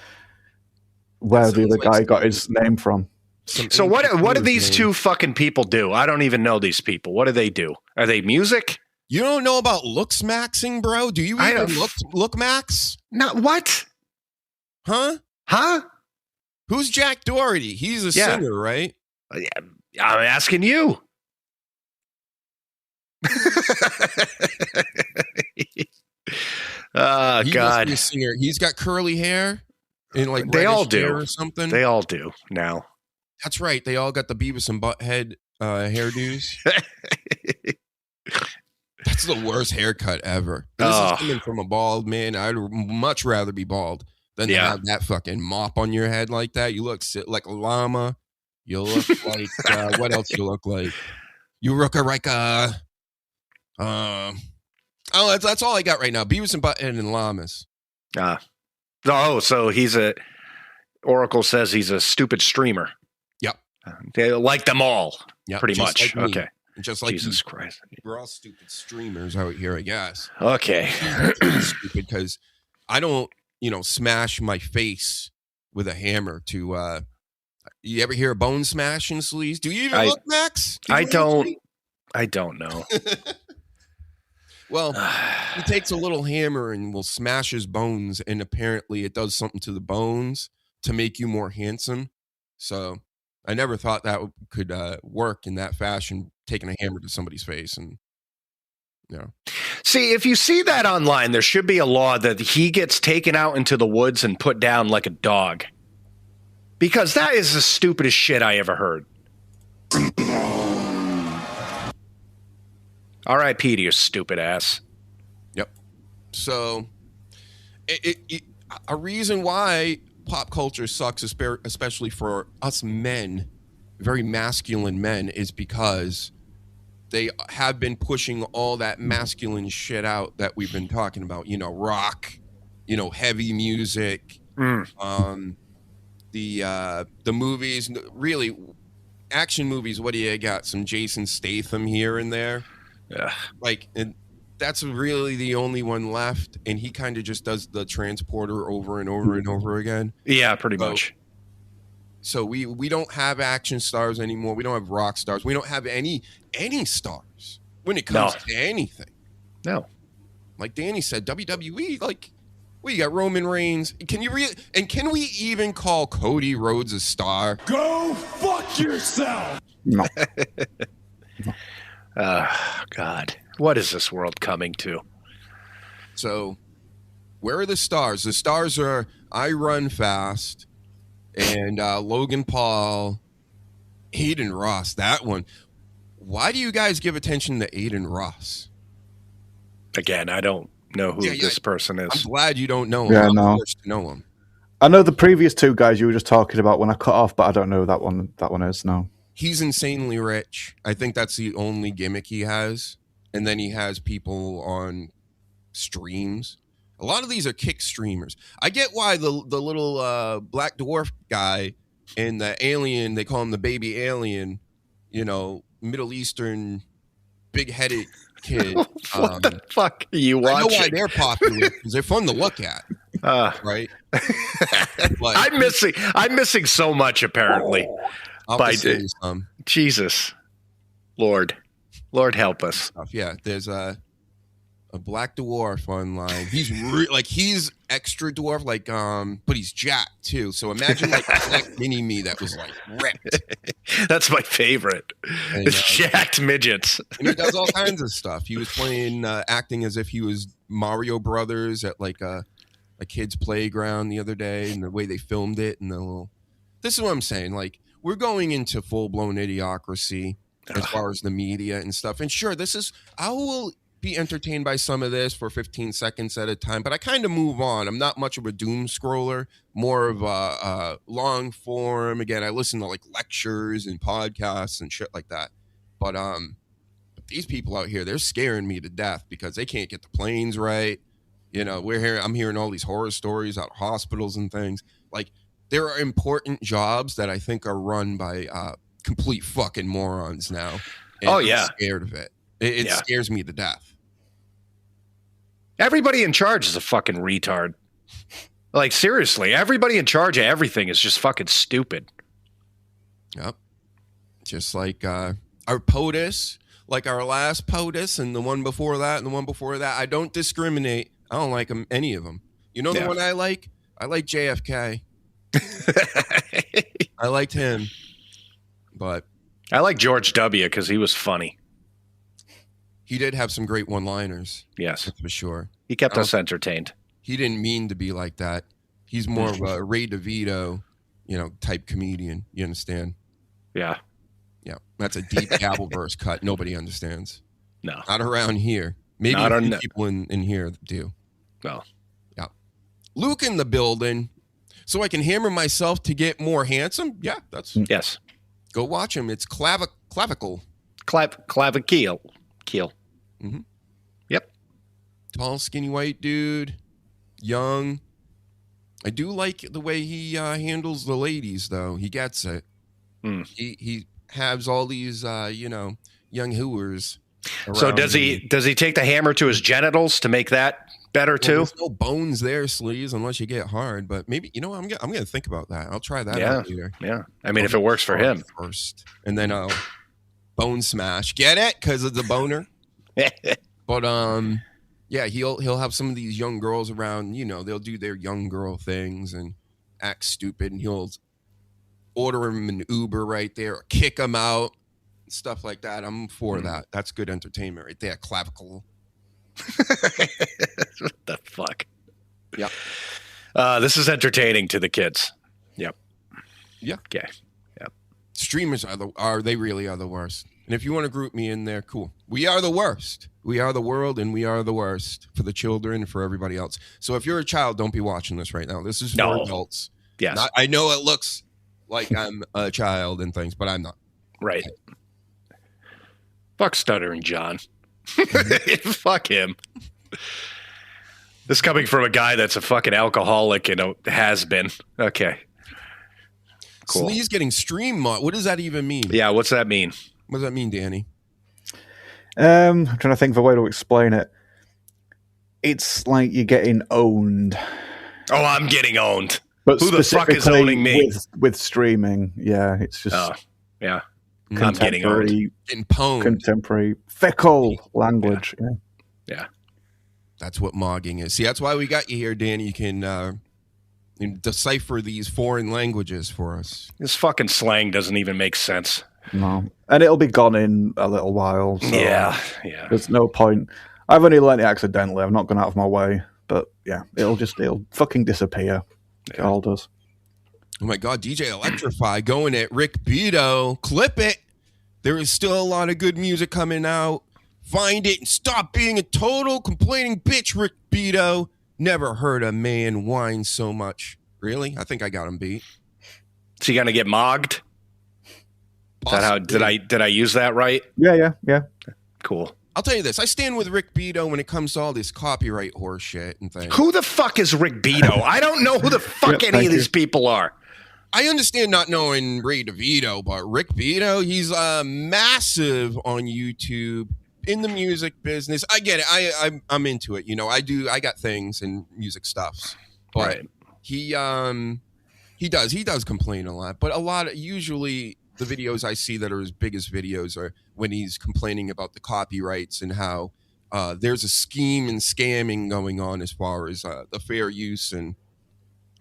where the other guy got his name from. So what do these two fucking people do? I don't even know these people. What do they do? Are they music? You don't know about looks maxing, bro? Do you even look max? Not what? Huh? Who's Jack Doherty? He's a singer, right? Yeah, I'm asking you. Oh, God. He's a singer. He's got curly hair. And like they all do or something. They all do now. That's right. They all got the Beavis and Butthead hairdos. That's the worst haircut ever. This is coming from a bald man. I'd much rather be bald than to have that fucking mop on your head like that. You look like a llama. You look like what else you look like? You look like that's all I got right now. Beavis and Butthead and llamas. So Oracle says he's a stupid streamer. Yep. They like them all. Yeah, pretty much. Like okay. Just like Jesus Christ. We're all stupid streamers out here, I guess. Okay. Stupid because I don't, smash my face with a hammer to you ever hear a bone smash in Sleaze? Do you even look, Max? I don't know. Well, he takes a little hammer and will smash his bones, and apparently it does something to the bones to make you more handsome. So I never thought that could work in that fashion, taking a hammer to somebody's face. And see, if you see that online, there should be a law that he gets taken out into the woods and put down like a dog, because that is the stupidest shit I ever heard. R.I.P. to your stupid ass. Yep. So a reason why pop culture sucks, especially for us men, very masculine men, is because they have been pushing all that masculine shit out that we've been talking about. Rock, heavy music, the movies, really action movies. What do you got? Some Jason Statham here and there. Yeah. And that's really the only one left, and he kind of just does the transporter over and over and over again. Yeah, pretty much. So we don't have action stars anymore. We don't have rock stars. We don't have any stars when it comes to anything. No. Like Danny said, WWE, we got Roman Reigns. Can we even call Cody Rhodes a star? Go fuck yourself. No. God, what is this world coming to? So, where are the stars? The stars are I Run Fast and Logan Paul, Hayden Ross. That one. Why do you guys give attention to Aiden Ross? Again, I don't know who this person is. I'm glad you don't know him. Yeah, I'm no. forced to know him. I know the previous two guys you were just talking about when I cut off, but I don't know who that one is. No. He's insanely rich. I think that's the only gimmick he has. And then he has people on streams. A lot of these are kick streamers. I get why the little black dwarf guy and the alien, they call him the baby alien, Middle Eastern big-headed kid. What the fuck are you watching? I know why they're popular, because they're fun to look at. Right? But I'm missing so much, apparently. Jesus. Lord help us. Yeah, there's a black dwarf online. He's he's extra dwarf, but he's jacked too. So imagine a black mini me that was ripped. That's my favorite. It's jacked midgets. And he does all kinds of stuff. He was playing acting as if he was Mario Brothers at a kid's playground the other day, and the way they filmed it, and this is what I'm saying. We're going into full blown idiocracy as far as the media and stuff. And sure, I will be entertained by some of this for 15 seconds at a time, but I kind of move on. I'm not much of a doom scroller, more of a long form. Again, I listen to lectures and podcasts and shit like that. But these people out here, they're scaring me to death because they can't get the planes right. I'm hearing all these horror stories out of hospitals and things. There are important jobs that I think are run by complete fucking morons now. And I'm scared of it. It scares me to death. Everybody in charge is a fucking retard. Seriously, everybody in charge of everything is just fucking stupid. Yep. Just like our POTUS, our last POTUS and the one before that and the one before that. I don't discriminate. I don't like them, any of them. The one I like? I like JFK. I liked him. But I like George W. because he was funny. He did have some great one-liners. Yes. That's for sure. He kept us entertained. He didn't mean to be like that. He's more of a Ray DeVito, type comedian. You understand? Yeah. Yeah. That's a deep Gabbleverse cut nobody understands. No. Not around here. Maybe a few people in here do. No. Yeah. Luke in the building. So I can hammer myself to get more handsome? Yeah, that's... Yes. Go watch him. It's clavicle. Clavicule. Keel. Mm-hmm. Yep. Tall, skinny white dude. Young. I do like the way he handles the ladies, though. He gets it. Mm. He has all these, young hooers. So does he take the hammer to his genitals to make that better too? There's no bones there, Sleaze, unless you get hard. But maybe I'm gonna think about that. I'll try that out later. Yeah. I mean, if it works for him first, and then I'll bone smash. Get it? Because of the boner. But yeah, he'll have some of these young girls around. They'll do their young girl things and act stupid, and he'll order him an Uber right there, or kick him out. Stuff like that. I'm for that. That's good entertainment right there. Clavicle. What the fuck? Yeah. This is entertaining to the kids. Yep. Yeah. Okay. Yep. Streamers they really are the worst. And if you want to group me in there, cool. We are the worst. We are the world, and we are the worst for the children and for everybody else. So if you're a child, don't be watching this right now. This is for adults. Yes. I know it looks like I'm a child and things, but I'm not. Right. Fuck Stuttering John. Fuck him. This coming from a guy that's a fucking alcoholic and a has-been. Okay. Cool. Sleaze getting stream mod. What does that even mean? Yeah, what's that mean? What does that mean, Danny? I'm trying to think of a way to explain it. It's like you're getting owned. Oh, I'm getting owned. But who the fuck is owning me? With streaming, yeah, it's just... Oh, yeah. I'm getting owned. Getting pwned. Contemporary, fickle language. Yeah. That's what mogging is. See, that's why we got you here, Danny. You can decipher these foreign languages for us. This fucking slang doesn't even make sense. No. And it'll be gone in a little while. So yeah. There's no point. I've only learned it accidentally. I've not gone out of my way. But yeah, it'll fucking disappear. It all does. Oh my God, DJ Electrify going at Rick Beto. Clip it. There is still a lot of good music coming out. Find it and stop being a total complaining bitch, Rick Beto. Never heard a man whine so much. Really? I think I got him beat. Is he gonna get mogged? Is that how did I use that right? Yeah. Cool. I'll tell you this. I stand with Rick Beto when it comes to all this copyright horse shit and things. Who the fuck is Rick Beto? I don't know who the fuck any of these people are. I understand not knowing Ray DeVito, but Rick Beto, he's massive on YouTube in the music business. I get it. I'm into it. You know, I got things and music stuffs. But right. He does complain a lot, but usually the videos I see that are his biggest videos are when he's complaining about the copyrights and how there's a scheme and scamming going on as far as the fair use, and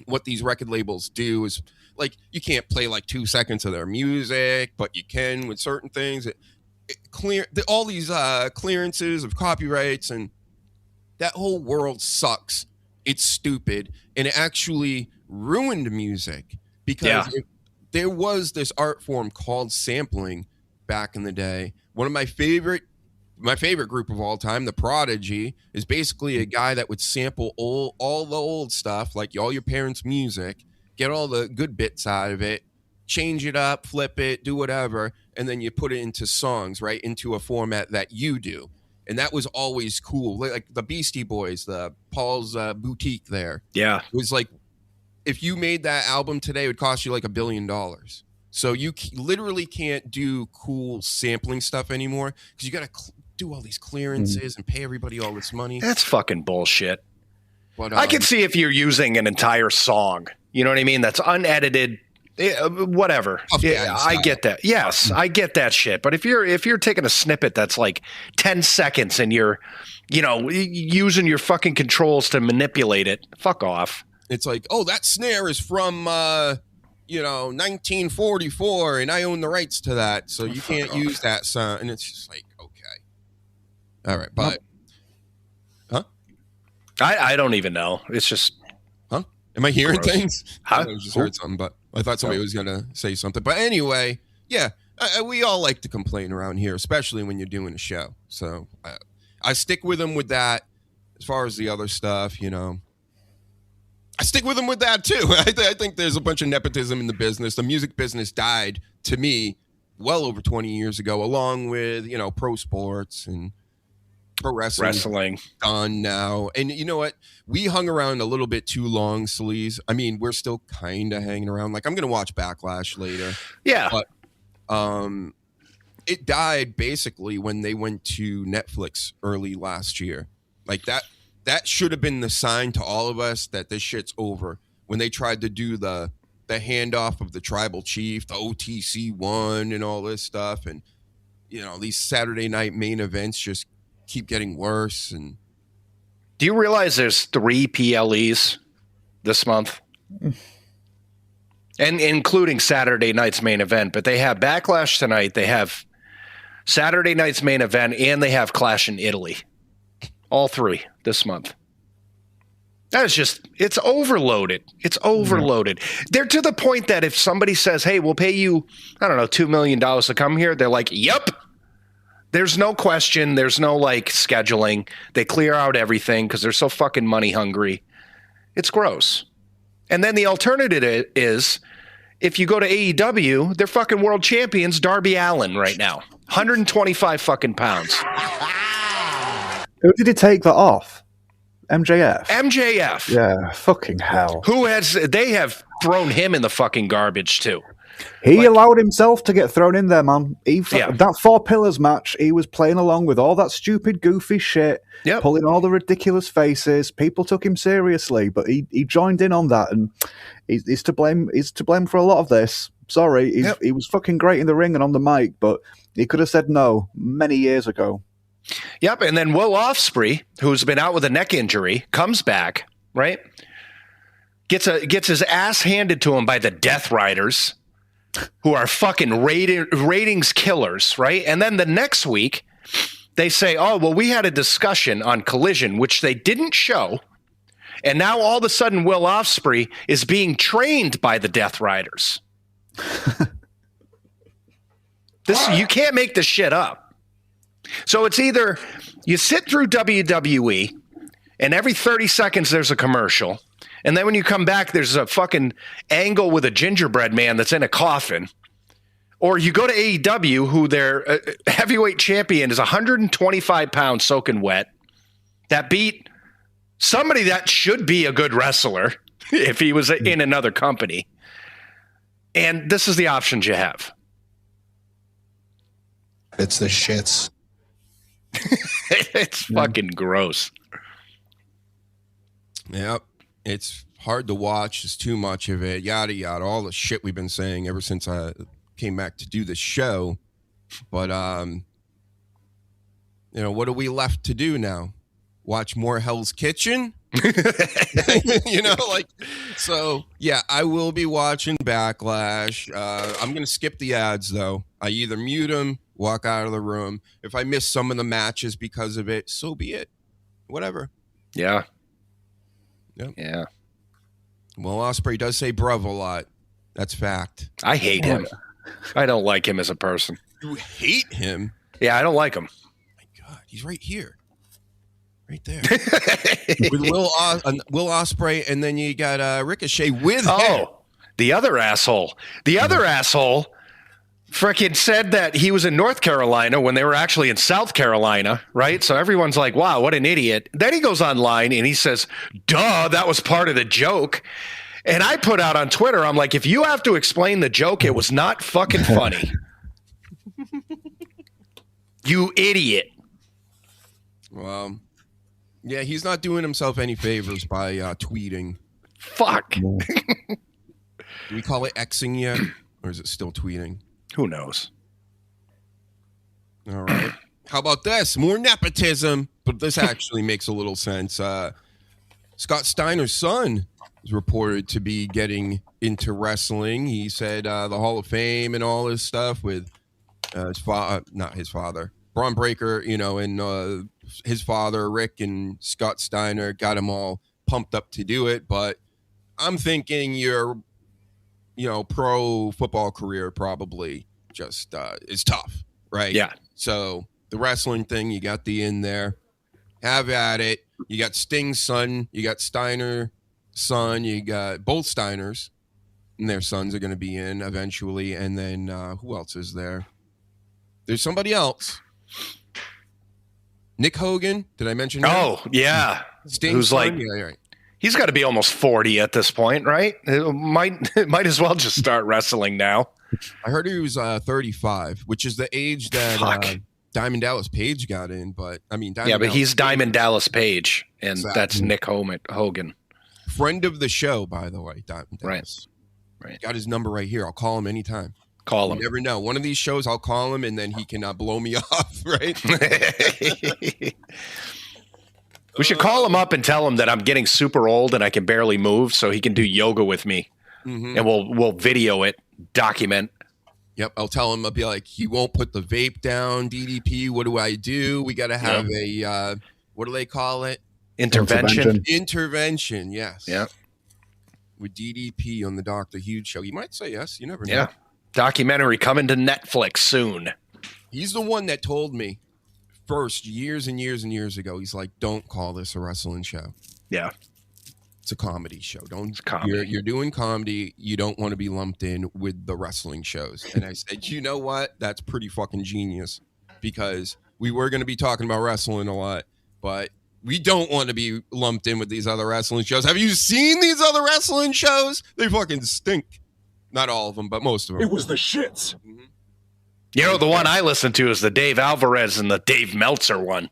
what these record labels do is, like, you can't play like 2 seconds of their music, but you can with certain things. All these clearances of copyrights, and that whole world sucks. It's stupid, and it actually ruined music because there was this art form called sampling back in the day. One of my favorite group of all time, The Prodigy, is basically a guy that would sample all the old stuff, like all your parents' music, get all the good bits out of it, change it up, flip it, do whatever, and then you put it into songs, right, into a format that you do. And that was always cool. Like the Beastie Boys, the Paul's Boutique there. Yeah. It was like, if you made that album today, it would cost you like $1 billion. So you literally can't do cool sampling stuff anymore because you got to do all these clearances and pay everybody all this money. That's fucking bullshit. But I can see if you're using an entire song, you know what I mean? That's unedited, whatever. Yeah, I get that. Yes, I get that shit. But if you're taking a snippet that's like 10 seconds and you're, using your fucking controls to manipulate it, fuck off. It's like, oh, that snare is from, 1944, and I own the rights to that, so you can't use that sound. And it's just like, okay, all right, but, huh? I don't even know. It's just, huh? Am I hearing gross. Things? Huh? I just heard something, but I thought somebody was gonna say something. But anyway, yeah, we all like to complain around here, especially when you're doing a show. So I stick with them with that. As far as the other stuff, I stick with them with that too. I think there's a bunch of nepotism in the business. The music business died, to me, well over 20 years ago, along with, pro sports and pro wrestling. Done now. And you know what? We hung around a little bit too long, Sleaze. I mean, we're still kind of hanging around. Like, I'm going to watch Backlash later. Yeah. But it died basically when they went to Netflix early last year. Like that should have been the sign to all of us that this shit's over. When they tried to do the handoff of the tribal chief, the OTC one, and all this stuff, and these Saturday night main events just keep getting worse. And do you realize there's 3 PLEs this month, and including Saturday night's main event? But they have Backlash tonight. They have Saturday night's main event, and they have Clash in Italy. All 3 this month. That is just, it's overloaded. It's overloaded. Yeah. They're to the point that if somebody says, hey, we'll pay you, I don't know, $2 million to come here, they're like, yep. There's no question. There's no scheduling. They clear out everything because they're so fucking money hungry. It's gross. And then the alternative is, if you go to AEW, they're fucking world champions Darby Allin right now. 125 fucking pounds. Who did he take that off? MJF? MJF. Yeah, fucking hell. They have thrown him in the fucking garbage too. He allowed himself to get thrown in there, man. That 4 Pillars match, he was playing along with all that stupid, goofy shit, pulling all the ridiculous faces. People took him seriously, but he joined in on that, and he's to blame. He's to blame for a lot of this. Sorry, he was fucking great in the ring and on the mic, but he could have said no many years ago. Yep, and then Will Ospreay, who's been out with a neck injury, comes back, right? Gets his ass handed to him by the Death Riders, who are fucking ratings killers, right? And then the next week, they say, oh, well, we had a discussion on Collision, which they didn't show, and now all of a sudden Will Ospreay is being trained by the Death Riders. You can't make this shit up. So it's either you sit through WWE and every 30 seconds there's a commercial. And then when you come back, there's a fucking angle with a gingerbread man that's in a coffin. Or you go to AEW, who their heavyweight champion is 125 pounds soaking wet, that beat somebody that should be a good wrestler if he was in another company. And this is the options you have. It's the shits. It's fucking gross. Yep. It's hard to watch. There's too much of it. Yada, yada. All the shit we've been saying ever since I came back to do the show. But, what are we left to do now? Watch more Hell's Kitchen? So, yeah, I will be watching Backlash. I'm going to skip the ads, though. I either mute them, walk out of the room. If I miss some of the matches because of it, so be it. Whatever. Yeah. Yep. Yeah. Well, Ospreay does say bruv a lot. That's fact. I hate him. I don't like him as a person. You hate him? Yeah, I don't like him. My God, he's right here. Right there. With Will Ospreay, and then you got Ricochet with him. The other asshole. The other asshole frickin' said that he was in North Carolina when they were actually in South Carolina, right? So everyone's like, wow, what an idiot. Then he goes online and he says, duh, that was part of the joke. And I put out on Twitter, I'm like, if you have to explain the joke, it was not fucking funny. You idiot. Well, yeah, he's not doing himself any favors by tweeting. Fuck. Do we call it Xing yet? Or is it still tweeting? Who knows? All right. How about this? More nepotism. But this actually makes a little sense. Scott Steiner's son is reported to be getting into wrestling. He said the Hall of Fame and all this stuff with not his father, Braun Breaker, and his father, Rick, and Scott Steiner got him all pumped up to do it. But I'm thinking your pro football career probably just is tough, right? Yeah. So the wrestling thing, you got the in there. Have at it. You got Sting's son. You got Steiner's son. You got both Steiners, and their sons are going to be in eventually. And then who else is there? There's somebody else. Nick Hogan. Did I mention that? Oh, yeah. Sting's Who's son? like, Yeah, right. He's got to be almost 40 at this point, right? It might as well just start wrestling now. I heard he was 35, which is the age that Diamond Dallas Page got in. But I mean, he's Diamond Dallas Page, and exactly. That's Nick Hogan. Friend of the show, by the way, Diamond Dallas. Right. Got his number right here. I'll call him anytime. Call him. You never know. One of these shows, I'll call him, and then he can blow me off, right? We should call him up and tell him that I'm getting super old and I can barely move, so he can do yoga with me, and we'll video it, document. Yep, I'll tell him. I'll be like, he won't put the vape down. DDP. What do I do? We got to have a what do they call it? Intervention. Yes. Yeah. With DDP on the Dr. Hughes show, he might say yes. You never know. Yeah. Documentary coming to Netflix soon. He's the one that told me first years and years and years ago. He's like, don't call this a wrestling show. Yeah. It's a comedy show. It's comedy. You're doing comedy. You don't want to be lumped in with the wrestling shows. And I said, you know what? That's pretty fucking genius, because we were going to be talking about wrestling a lot, but we don't want to be lumped in with these other wrestling shows. Have you seen these other wrestling shows? They fucking stink. Not all of them, but most of them. It was the shits. The one I listen to is the Dave Alvarez and the Dave Meltzer one,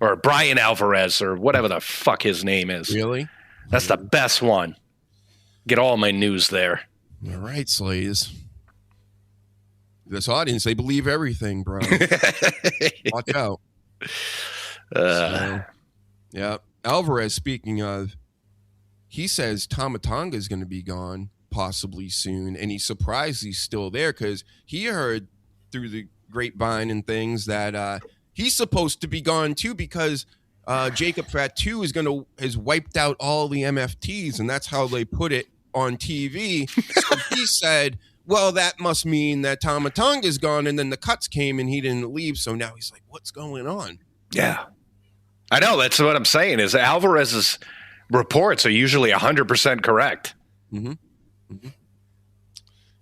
or Brian Alvarez, or whatever the fuck his name is. Really? That's the best one. Get all my news there. All right, Sleaze. This audience, they believe everything, bro. Watch out. Yeah. Alvarez, speaking of, he says Tama Tonga is going to be gone possibly soon, and he's surprised he's still there, because he heard through the grapevine and things that he's supposed to be gone too, because Jacob Fatu has wiped out all the MFTs, and that's how they put it on TV. So he said, well, that must mean that Tama Tonga's gone, and then the cuts came and he didn't leave. So now he's like, what's going on? Yeah. I know. That's what I'm saying is Alvarez's reports are usually 100% correct. Mm-hmm. Mm-hmm.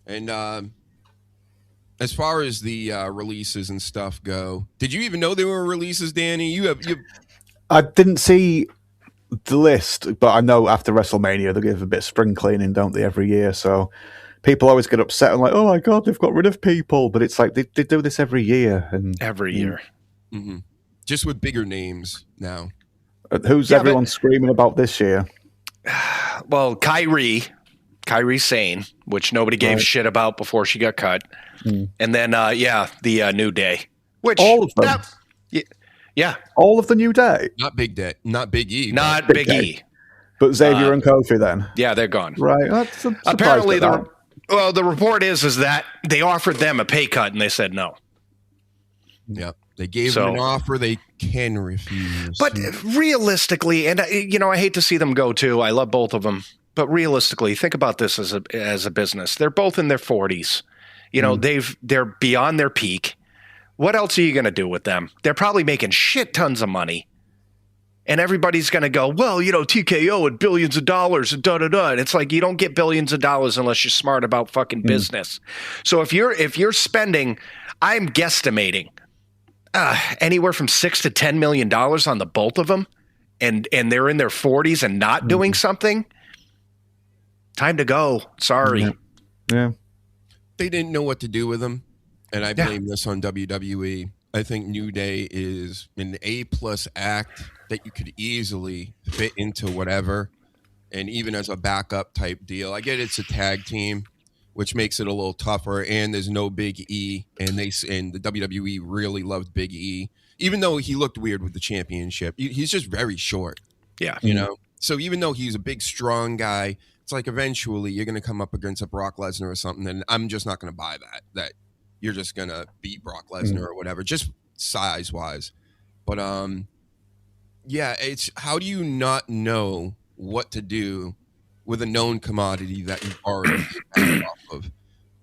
And as far as the releases and stuff go, did you even know there were releases, Danny? I didn't see the list, but I know after WrestleMania they give a bit of spring cleaning, don't they, every year? So people always get upset and like, oh my god, they've got rid of people. But it's like they do this every year, and every year, mm-hmm. Just with bigger names now. Who's everyone screaming about this year? Well, Kyrie Sane, which nobody gave shit about before she got cut, and then the New Day, which all of them. Yeah, all of the New Day. Not Big Day, not Big E, not Big E, but Xavier and Kofi. Then they're gone. Right. That's apparently the report is that they offered them a pay cut and they said no. Yep. They gave them an offer they can refuse. But realistically, and I hate to see them go too. I love both of them. But realistically, think about this as a business. They're both in their 40s. They're beyond their peak. What else are you going to do with them? They're probably making shit tons of money. And everybody's going to go, well, TKO had billions of dollars and da-da-da. And it's like, you don't get billions of dollars unless you're smart about fucking business. So if you're spending, I'm guesstimating, anywhere from $6 to $10 million on the both of them, and they're in their 40s and not doing something, time to go. Sorry. Yeah. They didn't know what to do with them, and I blame this on WWE. I think New Day is an A+ act that you could easily fit into whatever, and even as a backup type deal. I get it's a tag team, which makes it a little tougher, and there's no Big E, and the WWE really loved Big E, even though he looked weird with the championship. He's just very short. Yeah. So even though he's a big, strong guy, it's like eventually you're going to come up against a Brock Lesnar or something, and I'm just not going to buy that you're just going to beat Brock Lesnar or whatever, just size-wise. But, it's how do you not know what to do with a known commodity that you've already had off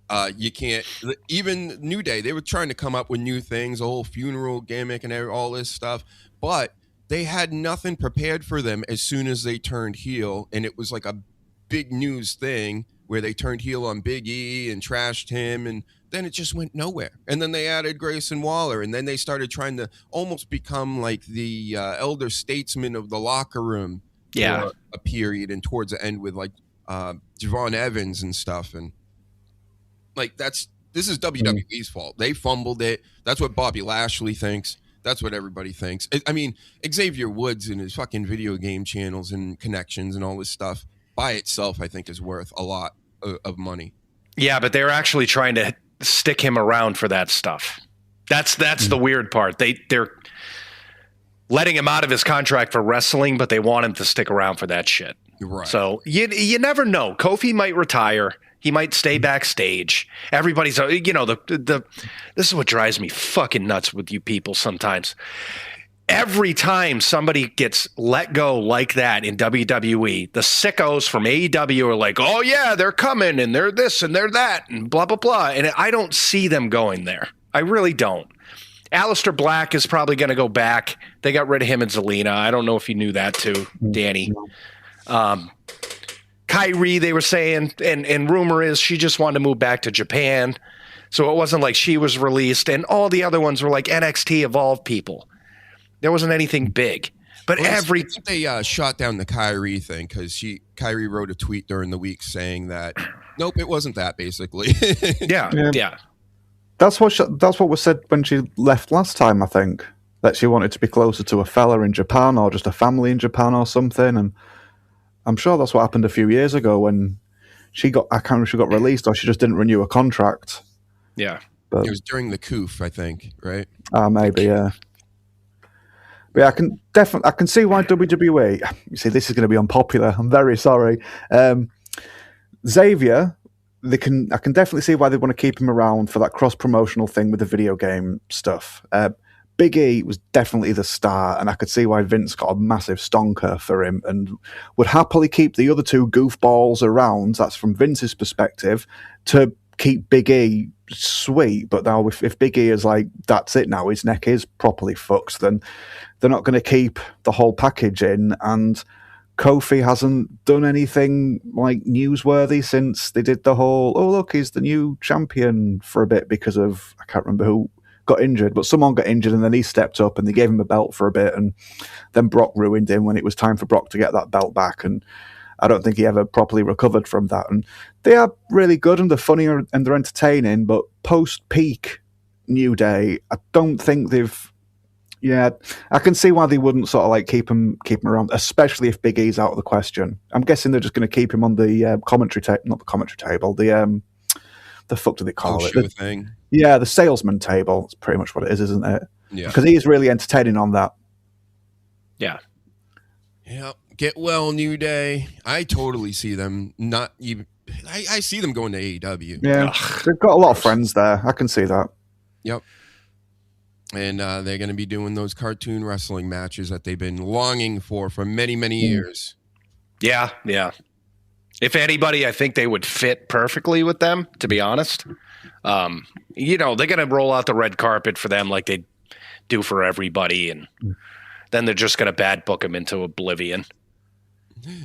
of? You can't, even New Day, they were trying to come up with new things, a whole funeral gimmick and all this stuff, but they had nothing prepared for them as soon as they turned heel, and it was like a big news thing where they turned heel on Big E and trashed him, and then it just went nowhere. And then they added Grayson Waller, and then they started trying to almost become like the elder statesman of the locker room for a period, and towards the end with like Javon Evans and stuff. And like this is WWE's fault. They fumbled it. That's what Bobby Lashley thinks. That's what everybody thinks. I mean, Xavier Woods and his fucking video game channels and connections and all this stuff by itself, I think, is worth a lot of money. Yeah, but they're actually trying to stick him around for that stuff. That's the weird part. They're letting him out of his contract for wrestling, but they want him to stick around for that shit. Right. So you never know. Kofi might retire. He might stay backstage. Everybody's, this is what drives me fucking nuts with you people sometimes. Every time somebody gets let go like that in WWE, the sickos from AEW are like, oh yeah, they're coming and they're this and they're that and blah, blah, blah. And I don't see them going there. I really don't. Aleister Black is probably going to go back. They got rid of him and Zelina. I don't know if you knew that too, Danny. Kyrie, they were saying, and rumor is she just wanted to move back to Japan. So it wasn't like she was released. And all the other ones were like NXT Evolved people. There wasn't anything big. But I think they shot down the Kyrie thing because Kyrie wrote a tweet during the week saying that, nope, it wasn't that, basically. Yeah. That's what was said when she left last time, I think. That she wanted to be closer to a fella in Japan or just a family in Japan or something. And I'm sure that's what happened a few years ago when I can't remember if she got released or she just didn't renew a contract. Yeah. But it was during the COOF, I think, right? Maybe, yeah. But yeah, I can see why WWE. You see, this is going to be unpopular. I'm very sorry. Xavier, I can definitely see why they want to keep him around for that cross promotional thing with the video game stuff. Big E was definitely the star, and I could see why Vince got a massive stonker for him and would happily keep the other two goofballs around. That's from Vince's perspective to keep Big E sweet, but now if Big E is like, that's it now, his neck is properly fucked, then they're not going to keep the whole package in. And Kofi hasn't done anything like newsworthy since they did the whole, oh look, he's the new champion for a bit because of, I can't remember who got injured, but someone got injured and then he stepped up and they gave him a belt for a bit, and then Brock ruined him when it was time for Brock to get that belt back, and I don't think he ever properly recovered from that. And they are really good and they're funny and they're entertaining, but post-peak New Day, I don't think they've... Yeah, I can see why they wouldn't sort of like keep him around, especially if Big E's out of the question. I'm guessing they're just going to keep him on the commentary table, not the commentary table, the fuck do they call it? The thing. Yeah, the salesman table. It's pretty much what it is, isn't it? Yeah. Because he is really entertaining on that. Yeah. Yeah. Get well, New Day. I totally see them not even... I see them going to AEW. Yeah. Ugh. They've got a lot of friends there. I can see that. Yep. And they're going to be doing those cartoon wrestling matches that they've been longing for many, many years. Yeah, yeah. If anybody, I think they would fit perfectly with them, to be honest. They're going to roll out the red carpet for them like they do for everybody, and then they're just going to bad book them into oblivion.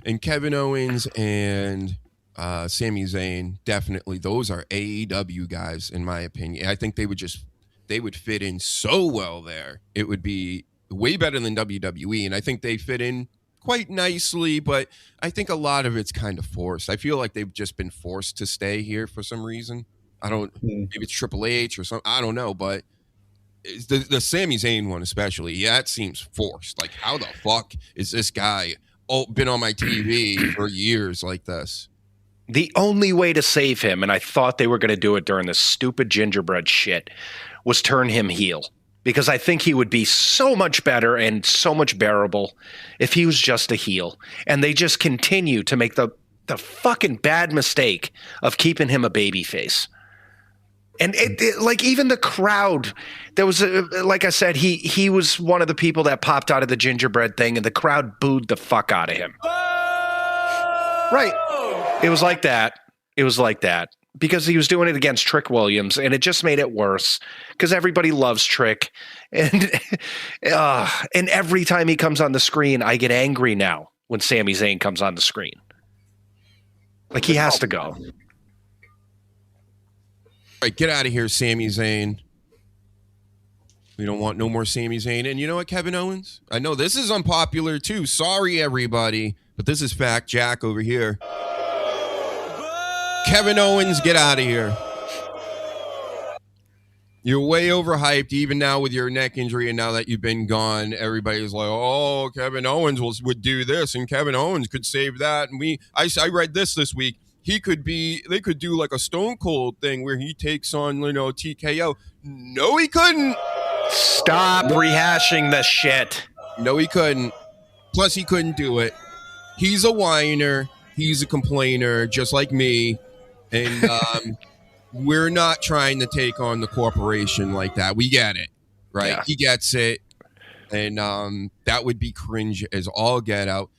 And Kevin Owens and Sami Zayn, definitely, those are AEW guys, in my opinion. I think they would fit in so well there. It would be way better than WWE, and I think they fit in quite nicely, but I think a lot of it's kind of forced. I feel like they've just been forced to stay here for some reason. Maybe it's Triple H or something, I don't know, but the Sami Zayn one especially, yeah, it seems forced. Like, how the fuck is this guy been on my TV for years like this? The only way to save him, and I thought they were going to do it during this stupid gingerbread shit, was turn him heel. Because I think he would be so much better and so much bearable if he was just a heel. And they just continue to make the fucking bad mistake of keeping him a babyface. And like even the crowd, there was like I said, he was one of the people that popped out of the gingerbread thing, and the crowd booed the fuck out of him. Right. It was like that. Because he was doing it against Trick Williams, and it just made it worse because everybody loves Trick. And every time he comes on the screen, I get angry now when Sami Zayn comes on the screen. Like, he has to go. All right, get out of here, Sami Zayn. We don't want no more Sami Zayn. And you know what, Kevin Owens? I know this is unpopular too. Sorry, everybody. But this is fact. Jack over here. Kevin Owens, get out of here. You're way overhyped, even now with your neck injury, and now that you've been gone, everybody's like, oh, Kevin Owens would do this, and Kevin Owens could save that. And I read this week. They could do like a Stone Cold thing where he takes on, TKO. No, he couldn't. Stop rehashing the shit. No, he couldn't. Plus, he couldn't do it. He's a whiner. He's a complainer, just like me. And we're not trying to take on the corporation like that. We get it, right? Yeah. He gets it. And that would be cringe as all get out.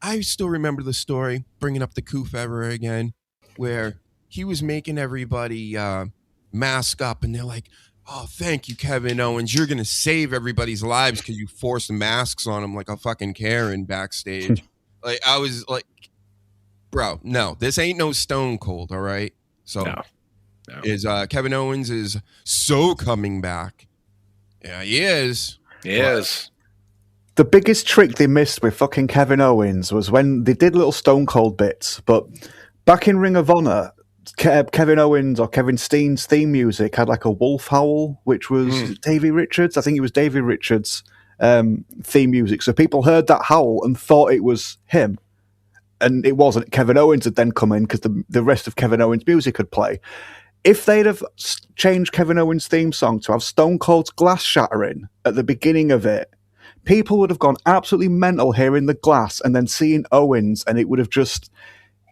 I still remember the story, bringing up the Koof ever again, where he was making everybody mask up, and they're like, oh, thank you, Kevin Owens. You're going to save everybody's lives because you forced masks on them like a fucking Karen backstage. Like, I was like, bro, no, this ain't no Stone Cold, all right? So no. Is Kevin Owens is so coming back. Yeah, he is. He is. The biggest trick they missed with fucking Kevin Owens was when they did little Stone Cold bits, but back in Ring of Honor, Kevin Owens or Kevin Steen's theme music had like a wolf howl, which was Davey Richards. I think it was Davey Richards' theme music. So people heard that howl and thought it was him. And it wasn't. Kevin Owens had then come in because the rest of Kevin Owens' music had play. If they'd have changed Kevin Owens' theme song to have Stone Cold's glass shattering at the beginning of it, people would have gone absolutely mental hearing the glass and then seeing Owens, and it would have just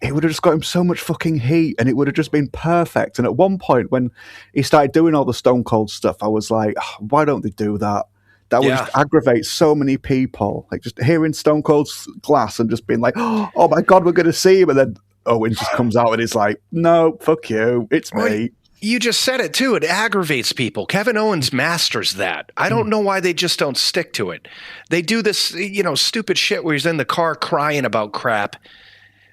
got him so much fucking heat, and it would have just been perfect. And at one point when he started doing all the Stone Cold stuff, I was like, oh, why don't they do that? That would just aggravate so many people. Like, just hearing Stone Cold's glass and just being like, oh my God, we're going to see him. And then Owen just comes out and is like, no, fuck you, it's me. You just said it too. It aggravates people. Kevin Owens masters that. I don't know why they just don't stick to it. They do this, stupid shit where he's in the car crying about crap.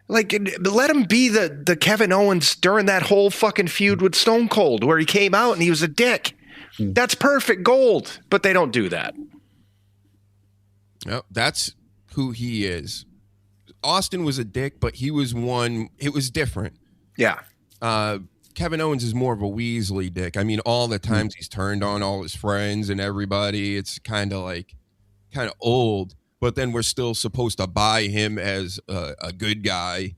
Like, let him be the Kevin Owens during that whole fucking feud with Stone Cold where he came out and he was a dick. That's perfect gold, but they don't do that. Yep, that's who he is. Austin was a dick, but he was one. It was different. Yeah. Kevin Owens is more of a Weasley dick. I mean, all the times he's turned on all his friends and everybody, it's kind of old. But then we're still supposed to buy him as a good guy.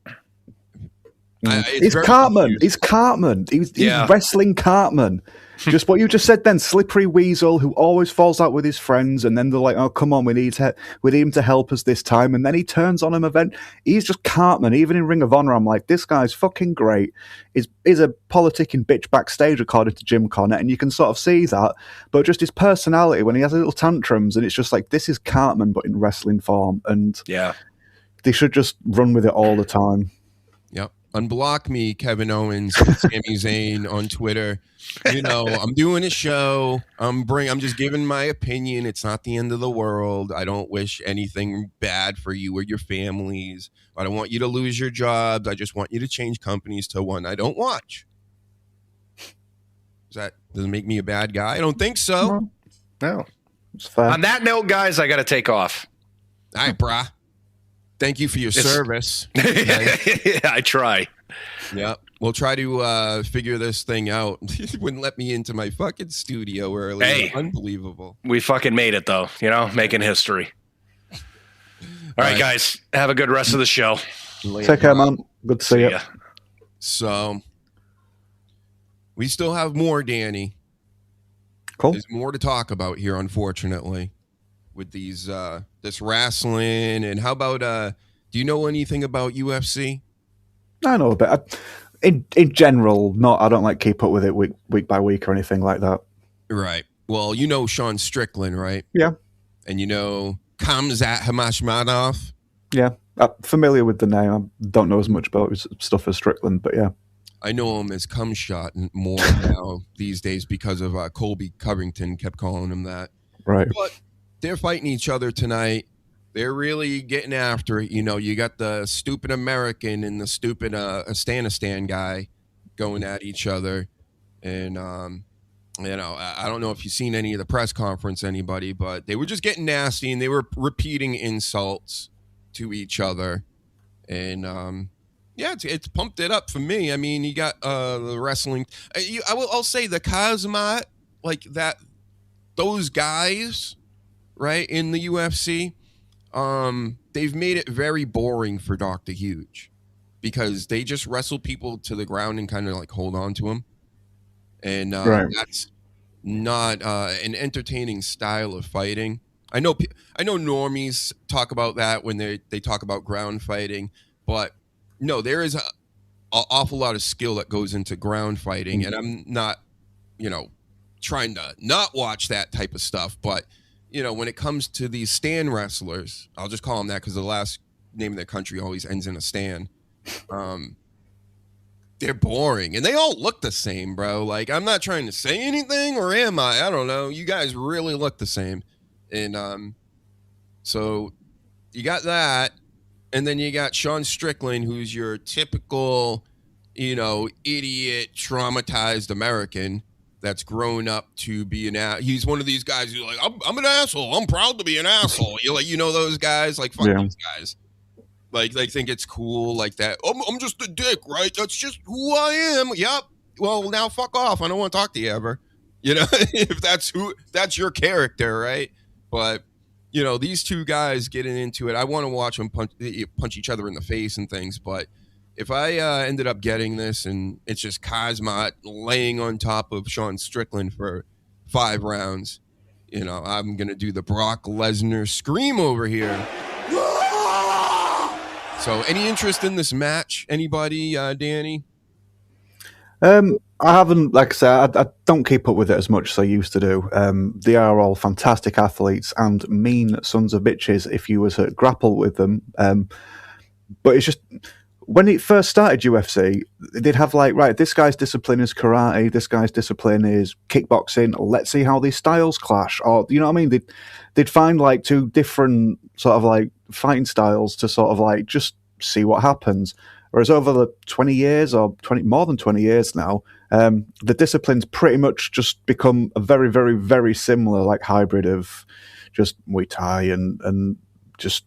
He's Cartman. He's Cartman. He's wrestling Cartman. Just what you just said then, slippery weasel who always falls out with his friends, and then they're like, oh, come on, we need him to help us this time, and then he turns on him event. He's just Cartman. Even in Ring of Honor, I'm like, this guy's fucking great. He's a politicking bitch backstage, according to Jim Cornette, and you can sort of see that, but just his personality, when he has little tantrums, and it's just like, this is Cartman, but in wrestling form, and they should just run with it all the time. Yep. Unblock me, Kevin Owens, Sami Zayn on Twitter. I'm doing a show. I'm just giving my opinion. It's not the end of the world. I don't wish anything bad for you or your families. I don't want you to lose your jobs. I just want you to change companies to one I don't watch. Does it make me a bad guy? I don't think so. No. It's fair. On that note, guys, I got to take off. All right, brah. Thank you for your service. I try. Yeah. We'll try to figure this thing out. It wouldn't let me into my fucking studio earlier. Hey, unbelievable. We fucking made it, though. Making history. All right, guys. Have a good rest of the show. Take care, man. Good to see you. So, we still have more, Danny. Cool. There's more to talk about here, unfortunately, with these this wrestling. And how about do you know anything about UFC? I know a bit. In general, I don't like keep up with it week by week or anything like that. Right. Well, Sean Strickland, right? Yeah. And Khamzat Hamashmadov. Yeah. I'm familiar with the name. I don't know as much about his stuff as Strickland, but yeah. I know him as Cumshot more now these days because of Colby Covington kept calling him that. Right. But they're fighting each other tonight. They're really getting after it. You got the stupid American and the stupid Afghanistan guy going at each other. And, I don't know if you've seen any of the press conference, anybody, but they were just getting nasty and they were repeating insults to each other. And, it's pumped it up for me. I mean, you got the wrestling. I'll say the Kazmat, like that, those guys, right, in the UFC, they've made it very boring for Dr. Huge because they just wrestle people to the ground and kind of like hold on to them. And that's not an entertaining style of fighting. I know normies talk about that when they talk about ground fighting, but no, there is an awful lot of skill that goes into ground fighting. And I'm not, trying to not watch that type of stuff, but when it comes to these stand wrestlers, I'll just call them that because the last name of their country always ends in a stand. They're boring and they all look the same, bro. Like, I'm not trying to say anything, or am I? I don't know. You guys really look the same. And so you got that. And then you got Sean Strickland, who's your typical, idiot, traumatized American that's grown up to be he's one of these guys who's like, I'm an asshole. I'm proud to be an asshole. Those guys, like, fuck those guys. Like, they think it's cool like that. I'm just a dick, right? That's just who I am. Yep. Well, now fuck off. I don't want to talk to you ever. If that's your character, right? But, these two guys getting into it, I want to watch them punch each other in the face and things, but if I ended up getting this and it's just Kazmat laying on top of Sean Strickland for 5 rounds, I'm going to do the Brock Lesnar scream over here. So any interest in this match? Anybody, Danny? I haven't, like I said, I don't keep up with it as much as I used to do. They are all fantastic athletes and mean sons of bitches if you were to grapple with them. But it's just, when it first started UFC, they'd have like, right, this guy's discipline is karate, this guy's discipline is kickboxing. Let's see how these styles clash. Or, you know what I mean? They'd find like two different sort of like fighting styles to sort of like just see what happens. Whereas over the 20 years or more than 20 years now, the discipline's pretty much just become a very, very, very similar like hybrid of just Muay Thai and just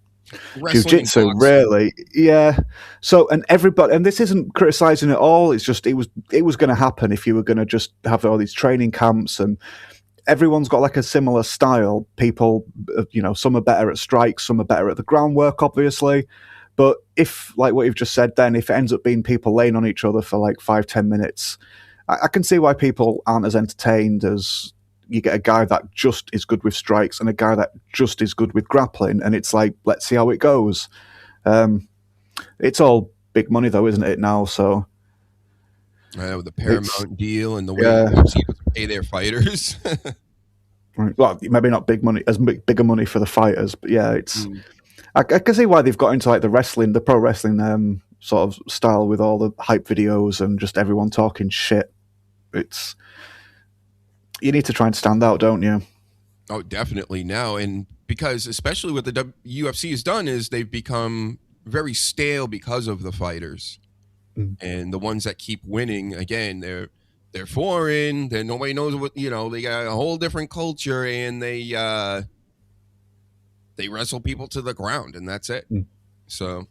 jiu-jitsu, really. Yeah. So, and everybody, and this isn't criticizing at all, it's just it was going to happen if you were going to just have all these training camps, and everyone's got like a similar style. People, some are better at strikes, some are better at the groundwork, obviously. But if, like what you've just said then, if it ends up being people laying on each other for like 5-10 minutes, I can see why people aren't as entertained as you get a guy that just is good with strikes and a guy that just is good with grappling, and it's like, let's see how it goes. It's all big money though, isn't it, now? So with the Paramount deal and the way UFC pay their fighters. Well, maybe not big money, as bigger money for the fighters, but yeah, it's I can see why they've got into like the pro wrestling sort of style with all the hype videos and just everyone talking shit. You need to try and stand out, don't you? Oh, definitely now. And because especially what the UFC has done is they've become very stale because of the fighters. And the ones that keep winning, again, they're foreign. Nobody knows what, they got a whole different culture, and they wrestle people to the ground, and that's it. So,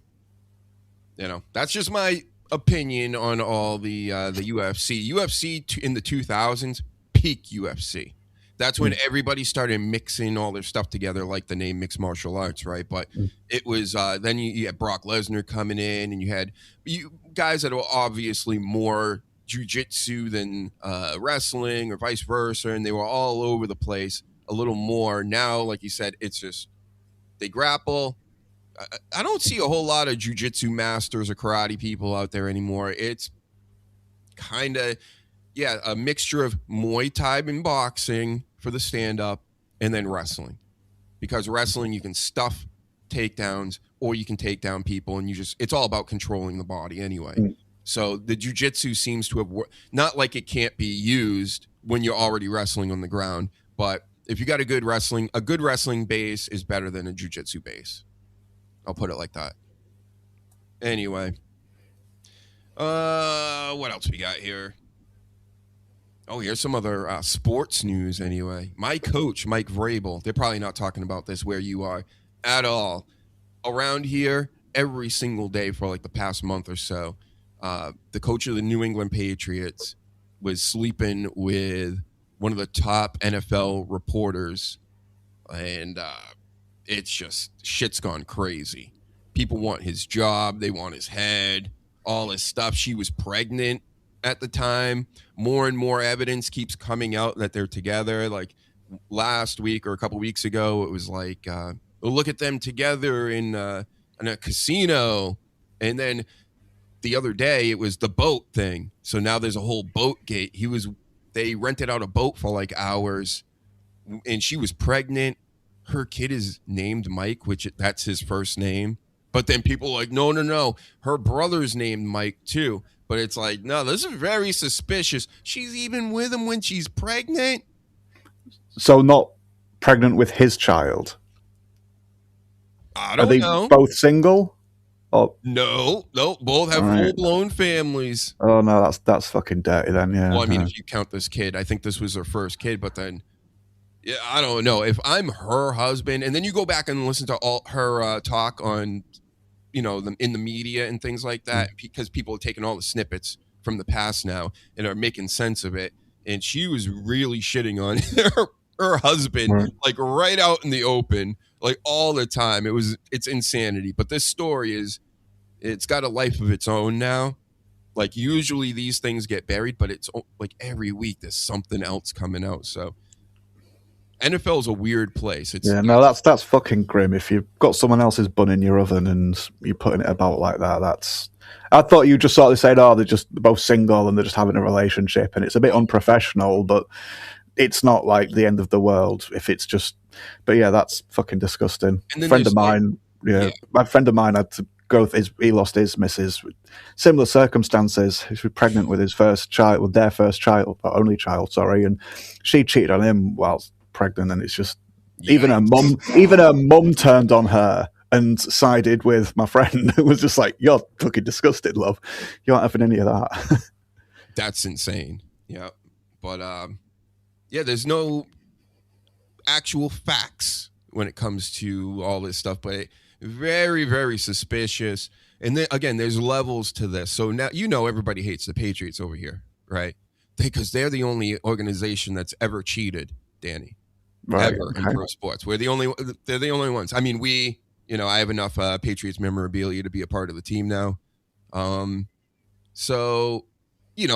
that's just my opinion on all the UFC. UFC in the 2000s, peak UFC. That's when everybody started mixing all their stuff together, like the name mixed martial arts, right? But it was then you had Brock Lesnar coming in, and you had guys that were obviously more jiu-jitsu than wrestling or vice versa, and they were all over the place a little more. Now, like you said, it's just they grapple. I don't see a whole lot of jiu-jitsu masters or karate people out there anymore. It's kind of, a mixture of Muay Thai and boxing for the stand-up, and then wrestling. Because wrestling, you can stuff takedowns, or you can take down people, and it's all about controlling the body anyway. So the jiu-jitsu seems to have not like it can't be used when you're already wrestling on the ground, but if you got a good wrestling base is better than a jiu-jitsu base. I'll put it like that. Anyway. What else we got here? Oh, here's some other sports news anyway. My coach, Mike Vrabel, they're probably not talking about this where you are at all. Around here, every single day for like the past month or so, the coach of the New England Patriots was sleeping with one of the top NFL reporters, and it's just, shit's gone crazy. People want his job. They want his head, all his stuff. She was pregnant at the time. More and more evidence keeps coming out that they're together. Like last week or a couple weeks ago, it was like, look at them together in a casino. And then the other day, it was the boat thing. So now there's a whole boat gate. They rented out a boat for like hours, and she was pregnant. Her kid is named Mike, that's his first name. But then people are like, no. Her brother's named Mike too. But it's like, no, this is very suspicious. She's even with him when she's pregnant. So not pregnant with his child? I don't know. Are they both single? Or... No, both have full-blown families. Oh, no, that's fucking dirty then, yeah. Well, I mean, if you count this kid, I think this was her first kid, but then, yeah, I don't know. If I'm her husband, and then you go back and listen to all her talk on, in the media and things like that, because people are taking all the snippets from the past now and are making sense of it, and she was really shitting on her husband, like right out in the open, like all the time. It's insanity. But this story it's got a life of its own now. Like usually these things get buried, but it's like every week there's something else coming out. So NFL is a weird place. That's fucking grim. If you've got someone else's bun in your oven and you're putting it about like that, I thought you just sort of said, they're just both single and they're just having a relationship, and it's a bit unprofessional, but it's not like the end of the world if it's just. But yeah, that's fucking disgusting. My friend of mine had to he lost his missus. Similar circumstances. He was pregnant with his first child, with their first child, or only child, sorry, and she cheated on him whilst pregnant. And it's just even her mum turned on her and sided with my friend, who was just like, "You're fucking disgusted, love. You aren't having any of that." That's insane. Yeah, but there's no actual facts when it comes to all this stuff, but very, very suspicious. And then again, there's levels to this. So now everybody hates the Patriots over here, right? Because they're the only organization that's ever cheated, Danny. Right, ever in pro sports. They're the only ones. I mean, I have enough Patriots memorabilia to be a part of the team now. So,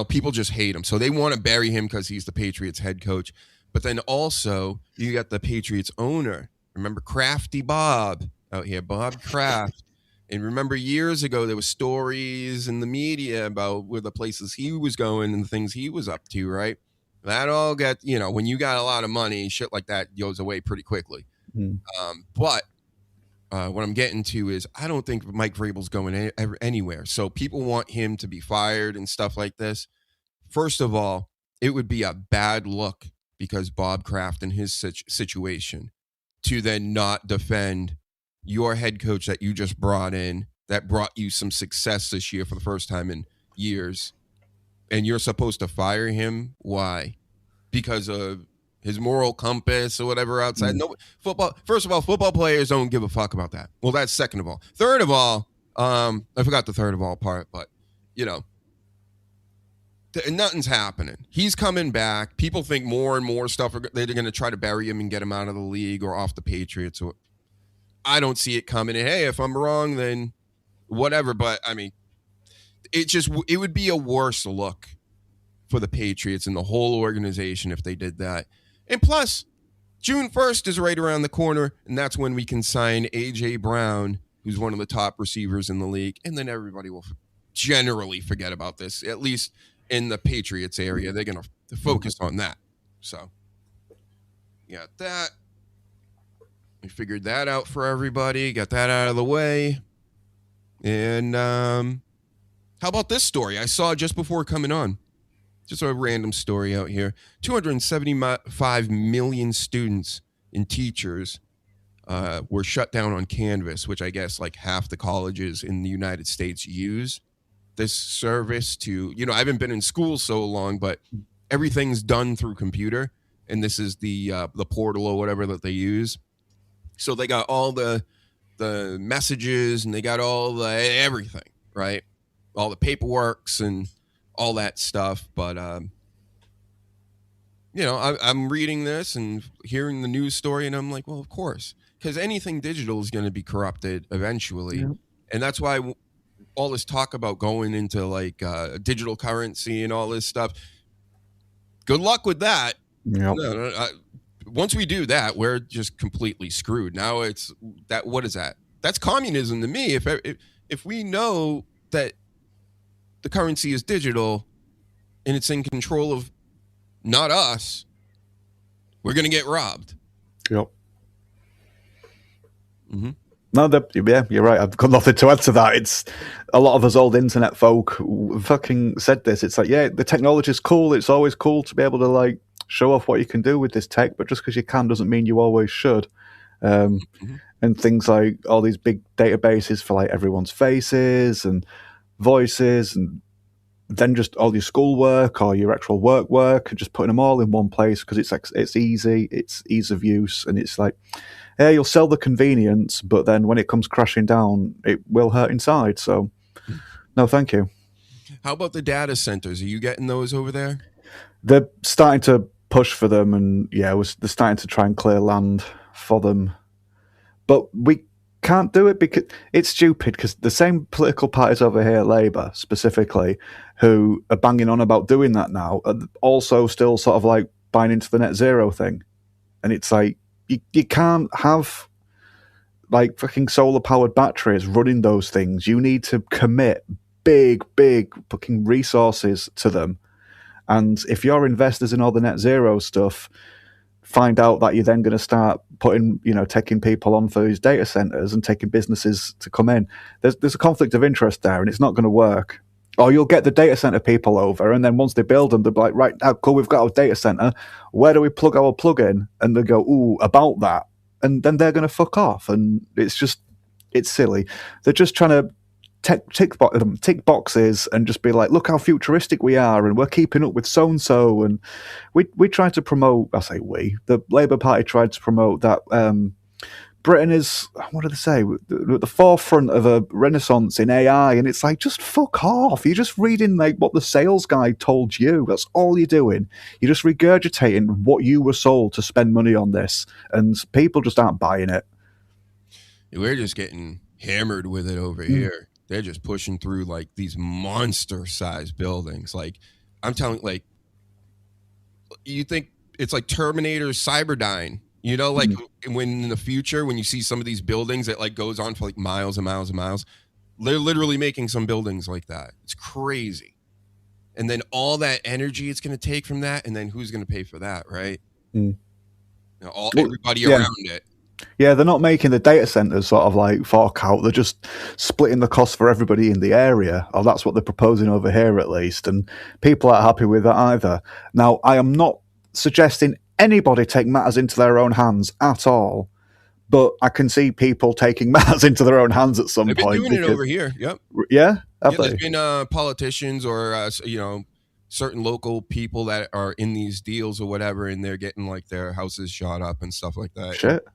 people just hate him. So they want to bury him because he's the Patriots head coach. But then also you got the Patriots owner. Remember Crafty Bob out here, Bob Kraft. And remember years ago, there was stories in the media about where the places he was going and the things he was up to, right? That all got, when you got a lot of money, shit like that goes away pretty quickly. But what I'm getting to is I don't think Mike Vrabel's going anywhere. So people want him to be fired and stuff like this. First of all, it would be a bad look because Bob Kraft and his situation to then not defend your head coach that you just brought in, that brought you some success this year for the first time in years. And you're supposed to fire him. Why? Because of his moral compass or whatever outside. No football. First of all, football players don't give a fuck about that. Well, that's second of all. Third of all, I forgot the third of all part, but nothing's happening. He's coming back. People think more and more stuff. They're going to try to bury him and get him out of the league or off the Patriots. Or I don't see it coming. And hey, if I'm wrong, then whatever. But I mean, it would be a worse look for the Patriots and the whole organization if they did that. And plus, June 1st is right around the corner, and that's when we can sign A.J. Brown, who's one of the top receivers in the league, and then everybody will generally forget about this, at least in the Patriots area. They're going to focus on that. So, got that. We figured that out for everybody, got that out of the way. And how about this story I saw just before coming on? Just a random story out here. 275 million students and teachers were shut down on Canvas, which I guess like half the colleges in the United States use this service to, I haven't been in school so long, but everything's done through computer. And this is the portal or whatever that they use. So they got all the messages and they got all the everything, right? All the paperworks and all that stuff. But, I'm reading this and hearing the news story and I'm like, well, of course, because anything digital is going to be corrupted eventually. Yeah. And that's why all this talk about going into like digital currency and all this stuff. Good luck with that. Yep. Once we do that, we're just completely screwed. Now it's that. What is that? That's communism to me. If we know that the currency is digital and it's in control of not us, we're going to get robbed. Yep. Mm-hmm. No, you're right. I've got nothing to add to that. It's a lot of us old internet folk fucking said this. It's like, yeah, the technology's cool. It's always cool to be able to like show off what you can do with this tech, but just because you can doesn't mean you always should. And things like all these big databases for like everyone's faces and voices, and then just all your schoolwork or your actual work, and just putting them all in one place because it's easy, it's ease of use, and it's like, yeah, you'll sell the convenience, but then when it comes crashing down, it will hurt inside. So, no, thank you. How about the data centers? Are you getting those over there? They're starting to push for them, and they're starting to try and clear land for them. But we can't do it because it's stupid, because the same political parties over here, Labour specifically, who are banging on about doing that now, are also still sort of like buying into the net zero thing. And it's like, you can't have like fucking solar powered batteries running those things. You need to commit big fucking resources to them. And if you're investors in all the net zero stuff, find out that you're then going to start putting, taking people on for these data centers and taking businesses to come in. There's a conflict of interest there, and it's not going to work. Or you'll get the data center people over, and then once they build them, they'll be like, right, now, cool, we've got our data center. Where do we plug our plug in? And they go, ooh, about that. And then they're going to fuck off. And it's silly. They're just trying to tick boxes and just be like, look how futuristic we are, and we're keeping up with so-and-so. And we tried to promote, I say we, the Labour Party tried to promote that Britain is, what do they say, at the forefront of a renaissance in AI, and it's like, just fuck off. You're just reading like what the sales guy told you. That's all you're doing. You're just regurgitating what you were sold to spend money on this, and people just aren't buying it. We're just getting hammered with it over here. They're just pushing through like these monster-sized buildings. Like, I'm telling, like, you think it's like Terminator Cyberdyne. Like when in the future, when you see some of these buildings that like goes on for like miles and miles and miles, they're literally making some buildings like that. It's crazy. And then all that energy it's going to take from that, and then who's going to pay for that, right? Everybody around it. Yeah, they're not making the data centers sort of like fork out. They're just splitting the cost for everybody in the area. Or that's what they're proposing over here, at least. And people aren't happy with that either. Now, I am not suggesting anybody take matters into their own hands at all, but I can see people taking matters into their own hands at some point. They've been doing it over here. Yep. Yeah? There's been politicians or, certain local people that are in these deals or whatever, and they're getting like their houses shot up and stuff like that. Shit.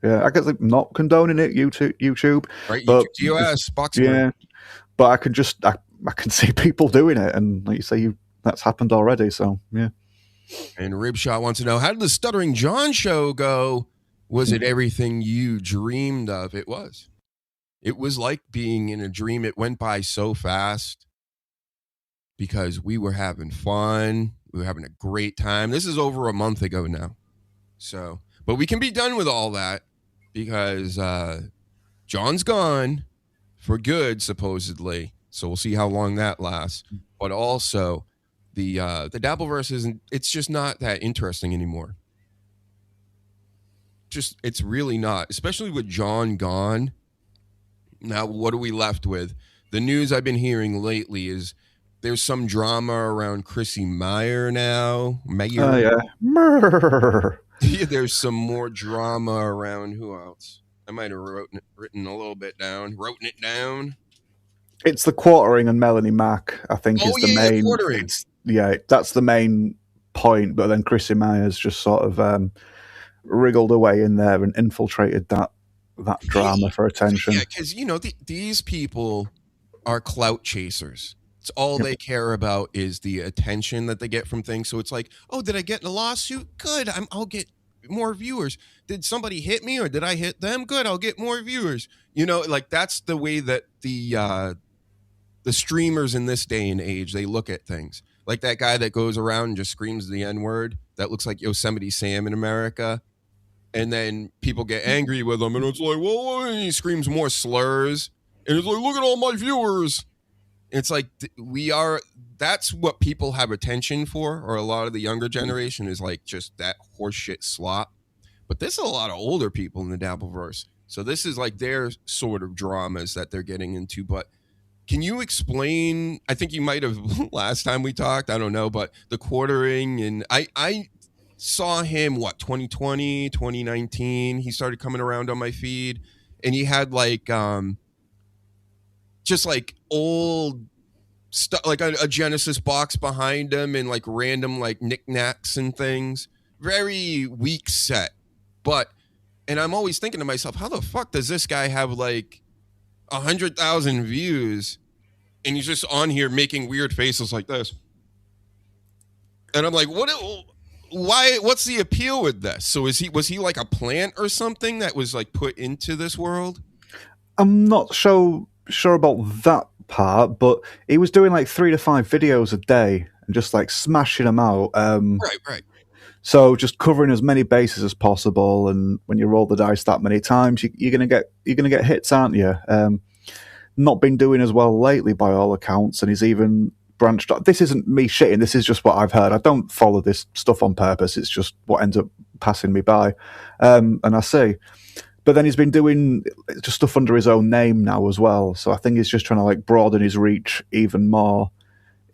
Yeah, I guess I'm not condoning it, YouTube. Right, but YouTube, boxing. Yeah, but I can see people doing it, and like you say, that's happened already. So yeah. And Ribshot wants to know, how did the Stuttering John show go? Was it everything you dreamed of? It was. It was like being in a dream. It went by so fast because we were having fun. We were having a great time. This is over a month ago now. So, but we can be done with all that because John's gone for good, supposedly. So we'll see how long that lasts. But also, the Dabbleverse it's just not that interesting anymore. It's really not, especially with John gone. Now, what are we left with? The news I've been hearing lately is there's some drama around Chrissy Meyer now. Oh, yeah. Yeah, there's some more drama around who else? I might have written a little bit down. Wrote it down. It's the quartering and Melanie Mack, I think, is the main. Quartering. That's the main point. But then Chrissy Meyer's just sort of wriggled away in there and infiltrated that drama for attention. Yeah, because these people are clout chasers. It's all they care about is the attention that they get from things. So it's like, oh, did I get in a lawsuit? Good, I'll get more viewers. Did somebody hit me or did I hit them? Good, I'll get more viewers. Like that's the way that the streamers in this day and age, they look at things. Like that guy that goes around and just screams the N-word that looks like Yosemite Sam in America. And then people get angry with him and it's like, well, and he screams more slurs. And it's like, look at all my viewers. It's like that's what people have attention for, or a lot of the younger generation is like just that horseshit slop. But there's a lot of older people in the Dabbleverse. So this is like their sort of dramas that they're getting into. But can you explain, I think you might have last time we talked, I don't know, but the quartering, and I saw him, 2020, 2019, he started coming around on my feed, and he had like, just like old stuff, like a Genesis box behind him and like random like knickknacks and things. Very weak set. And I'm always thinking to myself, how the fuck does this guy have like 100,000 views and he's just on here making weird faces like this? And I'm like, what's the appeal with this? So was he like a plant or something that was like put into this world? I'm not sure about that part, but he was doing like 3 to 5 videos a day and just like smashing them out. Right. So just covering as many bases as possible, and when you roll the dice that many times, you're gonna get hits, aren't you? Not been doing as well lately by all accounts, and he's even branched out. This isn't me shitting. This is just what I've heard. I don't follow this stuff on purpose. It's just what ends up passing me by, and I see. But then he's been doing just stuff under his own name now as well. So I think he's just trying to like broaden his reach even more.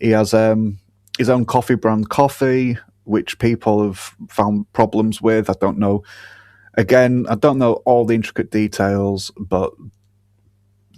He has his own coffee brand, Coffee, which people have found problems with. I don't know. Again, I don't know all the intricate details, but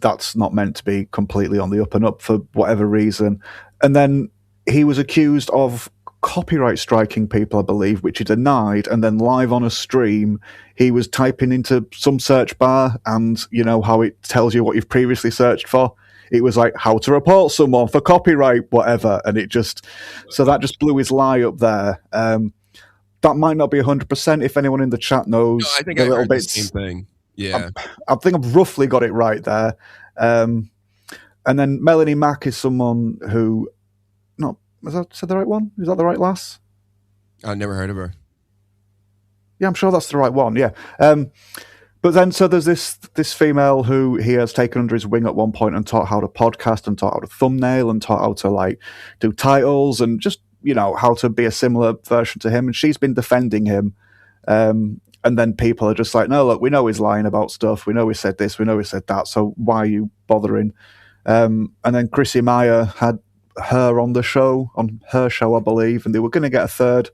that's not meant to be completely on the up and up for whatever reason. And then he was accused of copyright striking people, I believe, which he denied. And then live on a stream, he was typing into some search bar, and you know how it tells you what you've previously searched for? It was like, how to report someone for copyright, whatever. And it just, so that just blew his lie up there. That might not be 100%. If anyone in the chat knows, I think I heard the same thing. Yeah. I think I've roughly got it right there. And then Melanie Mack is someone who, was that the right one? Is that the right lass? I never heard of her. Yeah, I'm sure that's the right one. Yeah. But then, so there's this female who he has taken under his wing at one point and taught how to podcast and taught how to thumbnail and taught how to like do titles and just, you know, how to be a similar version to him. And she's been defending him. And then people are just like, no, look, we know he's lying about stuff. We know he said this. We know he said that. So why are you bothering? And then Chrissy Meyer had her on her show, I believe, and they were going to get a third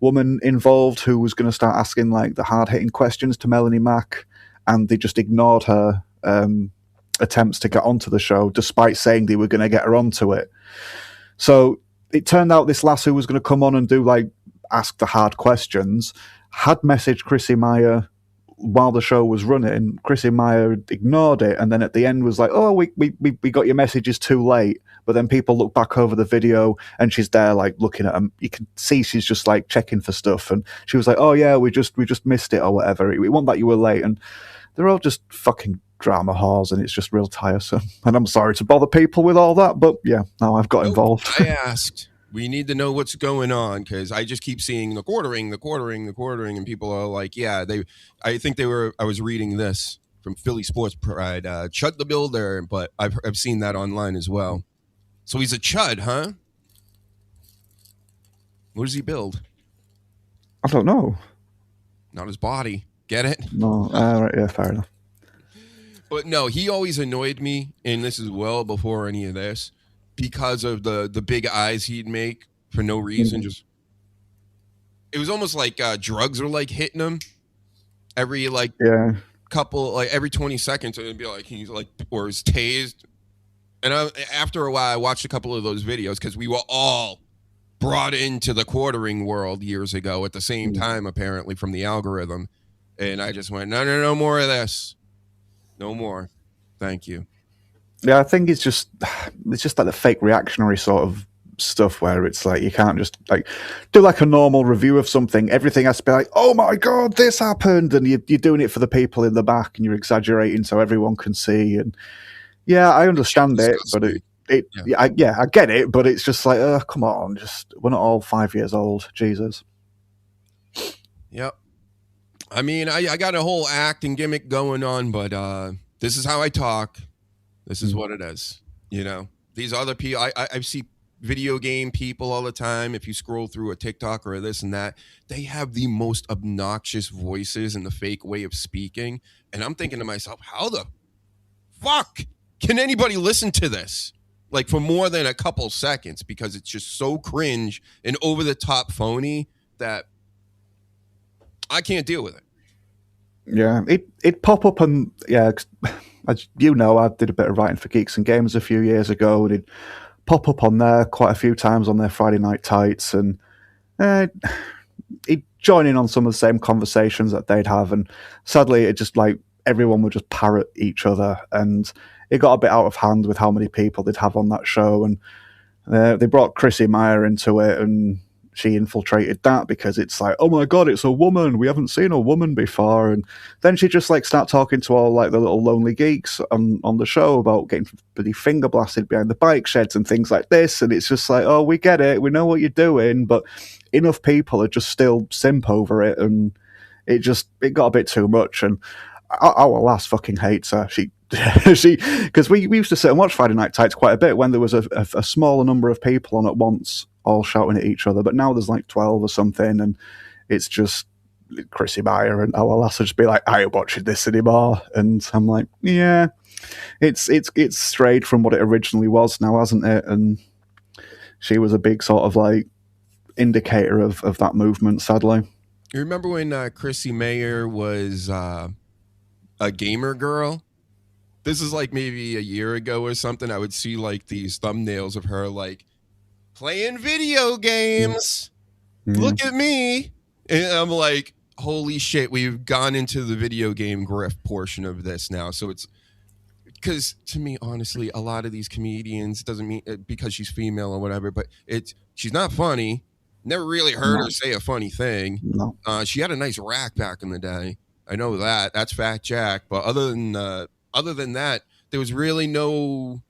woman involved who was going to start asking like the hard-hitting questions to Melanie Mack, and they just ignored her attempts to get onto the show, despite saying they were going to get her onto it. So it turned out this lass who was going to come on and do like ask the hard questions had messaged Chrissy Meyer while the show was running. Chrissy Meyer ignored it, and then at the end was like, oh, we got your messages too late. But then people look back over the video and she's there like looking at them. You can see she's just like checking for stuff, and she was like, oh yeah, we just missed it or whatever. It wasn't that you were late. And they're all just fucking drama whores, and it's just real tiresome. And I'm sorry to bother people with all that, but yeah, now I've got involved. I asked. We need to know what's going on, because I just keep seeing the quartering, and people are like, yeah, I was reading this from Philly Sports Pride, Chud the Builder, but I've seen that online as well. So he's a chud, huh? What does he build? I don't know. Not his body. Get it? No, right, yeah, fair enough. But no, he always annoyed me, and this is well before any of this, because of the big eyes he'd make for no reason. Mm-hmm. Just it was almost like drugs were like hitting him every couple, like every 20 seconds. It'd be like he's like, or he's tased. And after a while, I watched a couple of those videos because we were all brought into the quartering world years ago at the same time, apparently, from the algorithm. And I just went, no more of this. No more. Thank you. Yeah, I think it's just like the fake reactionary sort of stuff where it's like you can't just like do like a normal review of something. Everything has to be like, oh my God, this happened. And you're doing it for the people in the back and you're exaggerating so everyone can see. And yeah, I understand it, but I get it, but it's just like, oh, come on, we're not all 5 years old, Jesus. Yep. I mean, I got a whole act and gimmick going on, but this is how I talk. This is what it is. You know, these other people, I see video game people all the time. If you scroll through a TikTok or this and that, they have the most obnoxious voices and the fake way of speaking. And I'm thinking to myself, how the fuck can anybody listen to this like for more than a couple seconds? Because it's just so cringe and over the top phony that I can't deal with it. Yeah, it pop up and as you know, I did a bit of writing for Geeks and Gamers a few years ago, and it'd pop up on there quite a few times on their Friday Night Tights, and he'd join in on some of the same conversations that they'd have, and sadly it just like everyone would just parrot each other, and it got a bit out of hand with how many people they'd have on that show. And they brought Chrissy Meyer into it, and she infiltrated that because it's like, oh my God, it's a woman. We haven't seen a woman before. And then she just like start talking to all like the little lonely geeks on the show about getting pretty finger blasted behind the bike sheds and things like this. And it's just like, oh, we get it. We know what you're doing. But enough people are just still simp over it. And it got a bit too much. And our lass fucking hates her. Because we used to sit and watch Friday Night Tights quite a bit when there was a smaller number of people on at once, all shouting at each other. But now there's like 12 or something, and it's just Chrissy Meyer and our lass would just be like, I ain't watching this anymore. And I'm like, yeah, it's strayed from what it originally was now, hasn't it? And she was a big sort of like indicator of that movement, sadly. You remember when Chrissy Meyer was a gamer girl? This is like maybe a year ago or something. I would see like these thumbnails of her like playing video games. Look at me. And I'm like, holy shit, we've gone into the video game grift portion of this now. So it's because to me, honestly, a lot of these comedians, doesn't mean because she's female or whatever, but she's not funny. Never really heard her say a funny thing. No. She had a nice rack back in the day. I know that. That's Fat Jack. But other than that, there was really no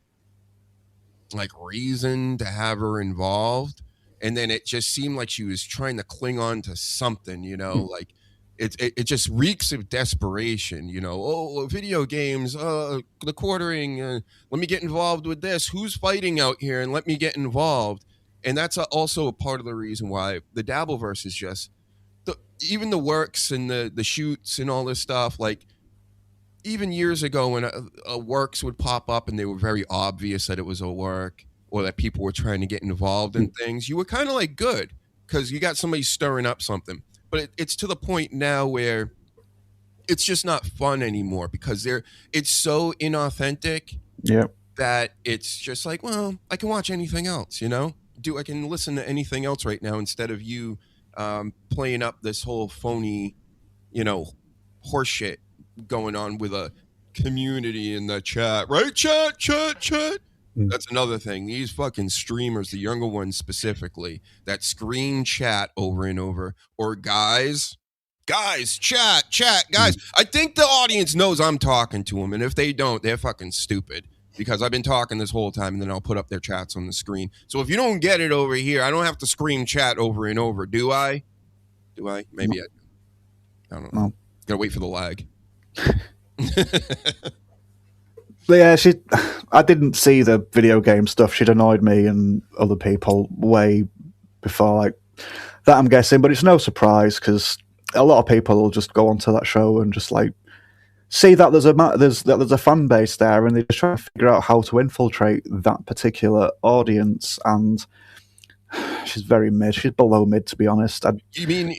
like reason to have her involved. And then it just seemed like she was trying to cling on to something, like it just reeks of desperation, Oh, video games, the quartering, let me get involved with this. Who's fighting out here? And let me get involved. And that's also a part of the reason why the Dabbleverse is just even the works and the shoots and all this stuff. Like even years ago when a works would pop up and they were very obvious that it was a work or that people were trying to get involved in things, you were kind of like good because you got somebody stirring up something. But it's to the point now where it's just not fun anymore because it's so inauthentic that it's just like, well, I can watch anything else, I can listen to anything else right now instead of you playing up this whole phony, horseshit going on with a community in the chat, right? Chat. That's another thing. These fucking streamers, the younger ones specifically, that screen chat over and over, or guys, chat, guys. I think the audience knows I'm talking to them, and if they don't, they're fucking stupid because I've been talking this whole time, and then I'll put up their chats on the screen. So if you don't get it over here, I don't have to scream chat over and over, do I? Maybe I don't know. No. Gotta wait for the lag. But yeah, I didn't see the video game stuff. She'd annoyed me and other people way before like that, I'm guessing. But it's no surprise because a lot of people will just go onto that show and just like see that there's a fan base there, and they just try to figure out how to infiltrate that particular audience. And she's very mid. She's below mid, to be honest. You mean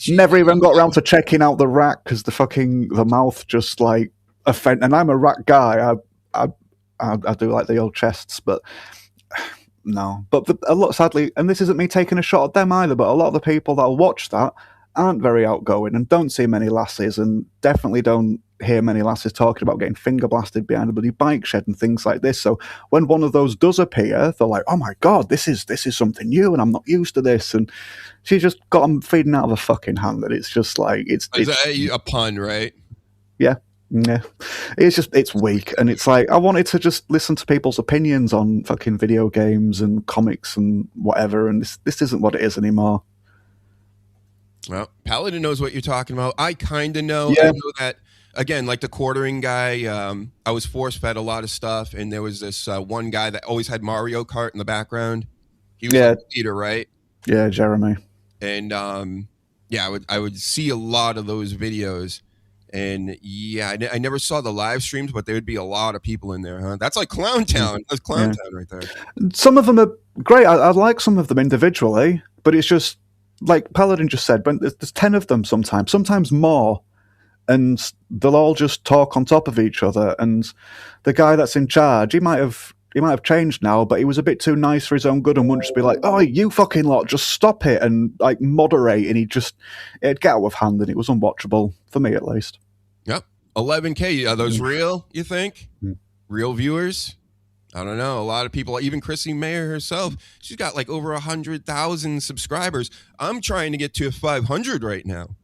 never even got around to checking out the rack because the mouth just like offend. And I'm a rack guy. I do like the old chests, but no. But a lot, sadly, and this isn't me taking a shot at them either, but a lot of the people that watch that aren't very outgoing and don't see many lasses, and definitely don't hear many lasses talking about getting finger blasted behind a bloody bike shed and things like this. So when one of those does appear, they're like, "Oh my god, this is something new, and I'm not used to this." And she's just got them feeding out of a fucking hand. That it's just like it's a pun, right? Yeah. It's weak, and it's like I wanted to just listen to people's opinions on fucking video games and comics and whatever, and this isn't what it is anymore. Well, Paladin knows what you're talking about. I kind of know. Yeah. I know that, again, like the quartering guy, I was force-fed a lot of stuff, and there was this one guy that always had Mario Kart in the background. He was like the leader, right? Yeah, Jeremy. And, I would see a lot of those videos, and, I never saw the live streams, but there would be a lot of people in there, huh? That's like Clown Town. That's Clown Town right there. Some of them are great. I like some of them individually, but it's just, like Paladin just said, but there's 10 of them sometimes more, and they'll all just talk on top of each other. And the guy that's in charge, he might have changed now, but he was a bit too nice for his own good and wouldn't just be like, "Oh, you fucking lot, just stop it," and like moderate. And it'd get out of hand, and it was unwatchable for me at least. Yep, 11K. Are those real? You think real viewers? I don't know. A lot of people, even Chrissy Meyer herself, she's got like over 100,000 subscribers. I'm trying to get to 500 right now.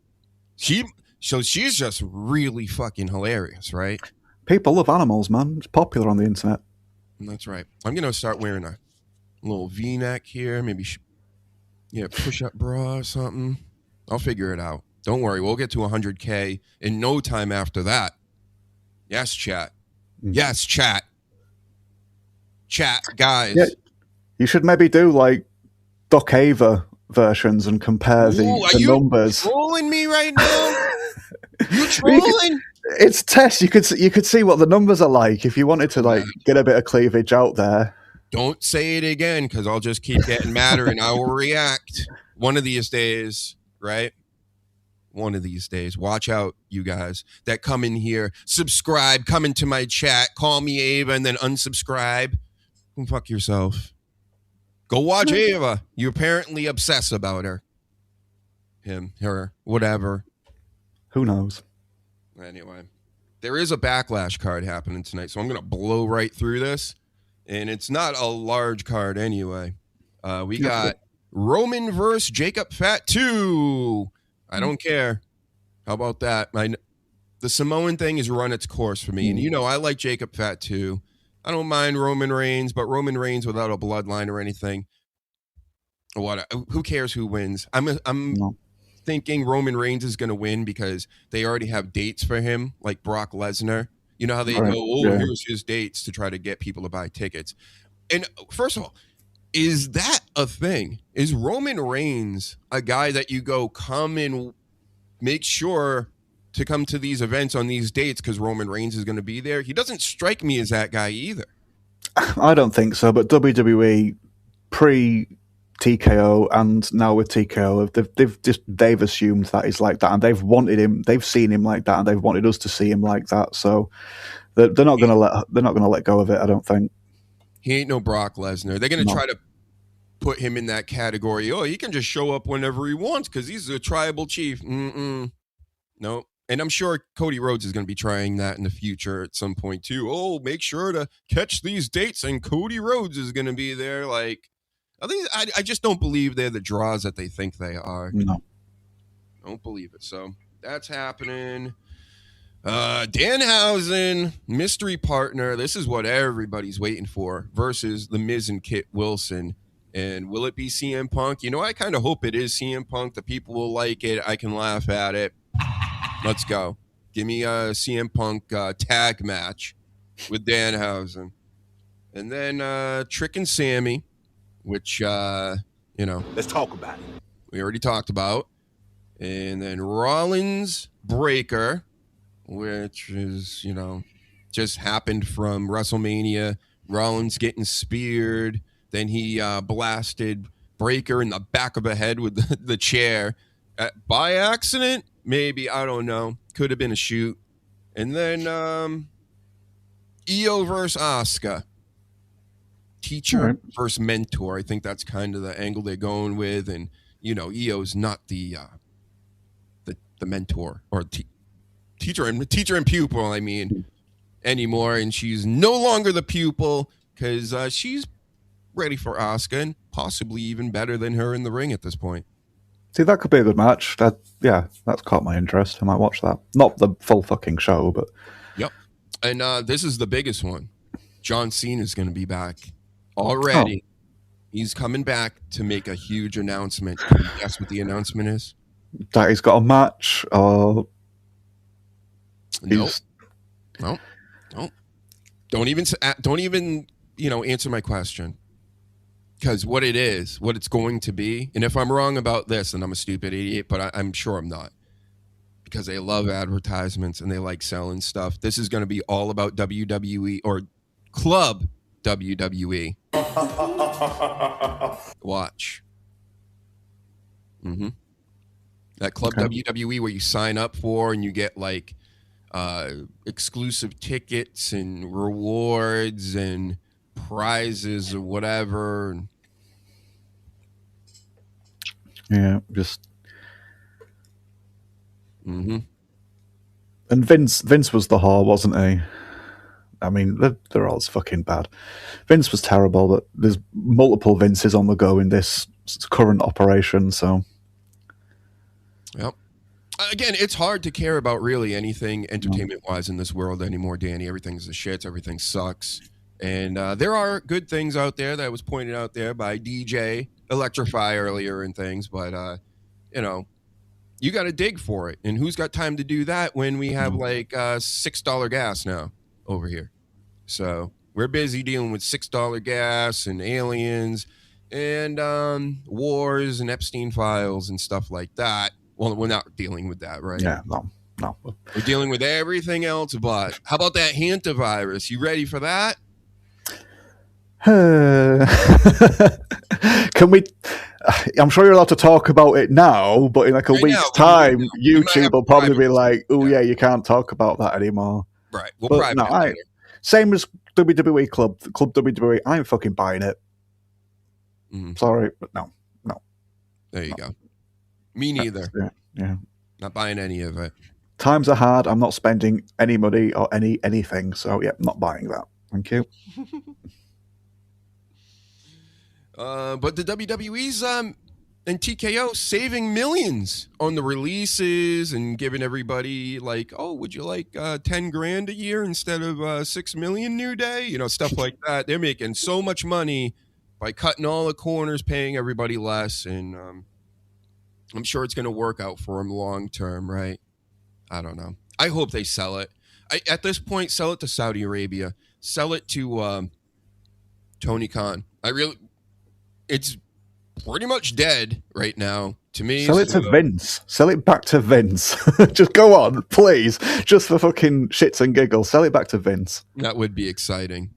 So she's just really fucking hilarious, right? People love animals, man. It's popular on the internet. That's right. I'm going to start wearing a little V-neck here. Maybe, push-up bra or something. I'll figure it out. Don't worry. We'll get to 100K in no time after that. Yes, chat. Yes, chat. Chat, guys. Yeah, you should maybe do like Doc Ava versions and compare the are you numbers. trolling me right now? You trolling? It's test. You could see what the numbers are like if you wanted to like get a bit of cleavage out there. Don't say it again, because I'll just keep getting madder and I will react one of these days, right? One of these days. Watch out, you guys that come in here, subscribe, come into my chat, call me Ava, and then unsubscribe. Fuck yourself. Go watch Ava. You apparently obsess about her. Him, her, whatever. Who knows? Anyway, there is a Backlash card happening tonight, so I'm going to blow right through this. And it's not a large card anyway. We got Roman versus Jacob Fat 2. I don't care. How about that? The Samoan thing has run its course for me. And you know, I like Jacob Fat 2. I don't mind Roman Reigns, but Roman Reigns without a bloodline or anything. Who cares who wins? I'm thinking Roman Reigns is going to win because they already have dates for him, like Brock Lesnar. You know how they go, here's his dates to try to get people to buy tickets. And first of all, is that a thing? Is Roman Reigns a guy that you go, come and make sure to come to these events on these dates because Roman Reigns is going to be there? He doesn't strike me as that guy either. I don't think so, but WWE pre-TKO and now with TKO, they've assumed that he's like that, and they've wanted him, they've seen him like that, and they've wanted us to see him like that. So they're not going to let go of it. I don't think. He ain't no Brock Lesnar. They're going to try to put him in that category. Oh, he can just show up whenever he wants because he's a tribal chief. No. And I'm sure Cody Rhodes is going to be trying that in the future at some point too. Oh, make sure to catch these dates, and Cody Rhodes is going to be there. Like, I just don't believe they're the draws that they think they are. No, don't believe it. So that's happening. Danhausen, mystery partner. This is what everybody's waiting for versus The Miz and Kit Wilson. And will it be CM Punk? You know, I kind of hope it is CM Punk. The people will like it. I can laugh at it. Let's go. Give me a CM Punk tag match with Danhausen. And then Trick and Sammy, which, let's talk about it. We already talked about. And then Rollins Breaker, which is, just happened from WrestleMania. Rollins getting speared. Then he blasted Breaker in the back of the head with the chair. By accident? Maybe. I don't know. Could have been a shoot. And then Io versus Asuka. Teacher versus mentor. I think that's kind of the angle they're going with. And, Io's not the mentor or teacher and pupil, anymore. And she's no longer the pupil because she's ready for Asuka and possibly even better than her in the ring at this point. See, that could be a good match. That's caught my interest. I might watch that. Not the full fucking show, but... Yep. And this is the biggest one. John Cena is going to be back already. Oh. He's coming back to make a huge announcement. Can you guess what the announcement is? That he's got a match, or... Nope. Don't even, answer my question. Because what it's going to be, and if I'm wrong about this, then I'm a stupid idiot, but I'm sure I'm not. Because they love advertisements and they like selling stuff. This is going to be all about WWE or Club WWE. Watch. That Club WWE where you sign up for and you get like exclusive tickets and rewards and prizes or whatever. Yeah, just. And Vince was the whore, wasn't he? I mean, they're all fucking bad. Vince was terrible, but there's multiple Vinces on the go in this current operation, so. Yep. Again, it's hard to care about really anything entertainment-wise in this world anymore, Danny. Everything's the shits. Everything sucks. And there are good things out there that was pointed out there by DJ Electrify earlier and things, but, you got to dig for it. And who's got time to do that when we have like $6 gas now over here? So we're busy dealing with $6 gas and aliens and wars and Epstein files and stuff like that. Well, we're not dealing with that, right? Yeah, no. We're dealing with everything else, but how about that hantavirus? You ready for that? Can we? I'm sure you're allowed to talk about it now, but in like a week's time, YouTube will probably be like, "Oh yeah, you can't talk about that anymore." Right. We'll same as WWE Club WWE. I ain't fucking buying it. Mm-hmm. Sorry, but no. There you go. Me neither. Yeah. Not buying any of it. Times are hard. I'm not spending any money or anything. So yeah, not buying that. Thank you. But the WWE's and TKO saving millions on the releases and giving everybody like, oh, would you like $10,000 a year instead of $6 million New Day? Stuff like that. They're making so much money by cutting all the corners, paying everybody less, and I'm sure it's going to work out for them long term, right? I don't know. I hope they sell it. At this point, sell it to Saudi Arabia. Sell it to Tony Khan. It's pretty much dead right now to me. Sell it to Vince. Sell it back to Vince. Just go on, please. Just for fucking shits and giggles. Sell it back to Vince. That would be exciting.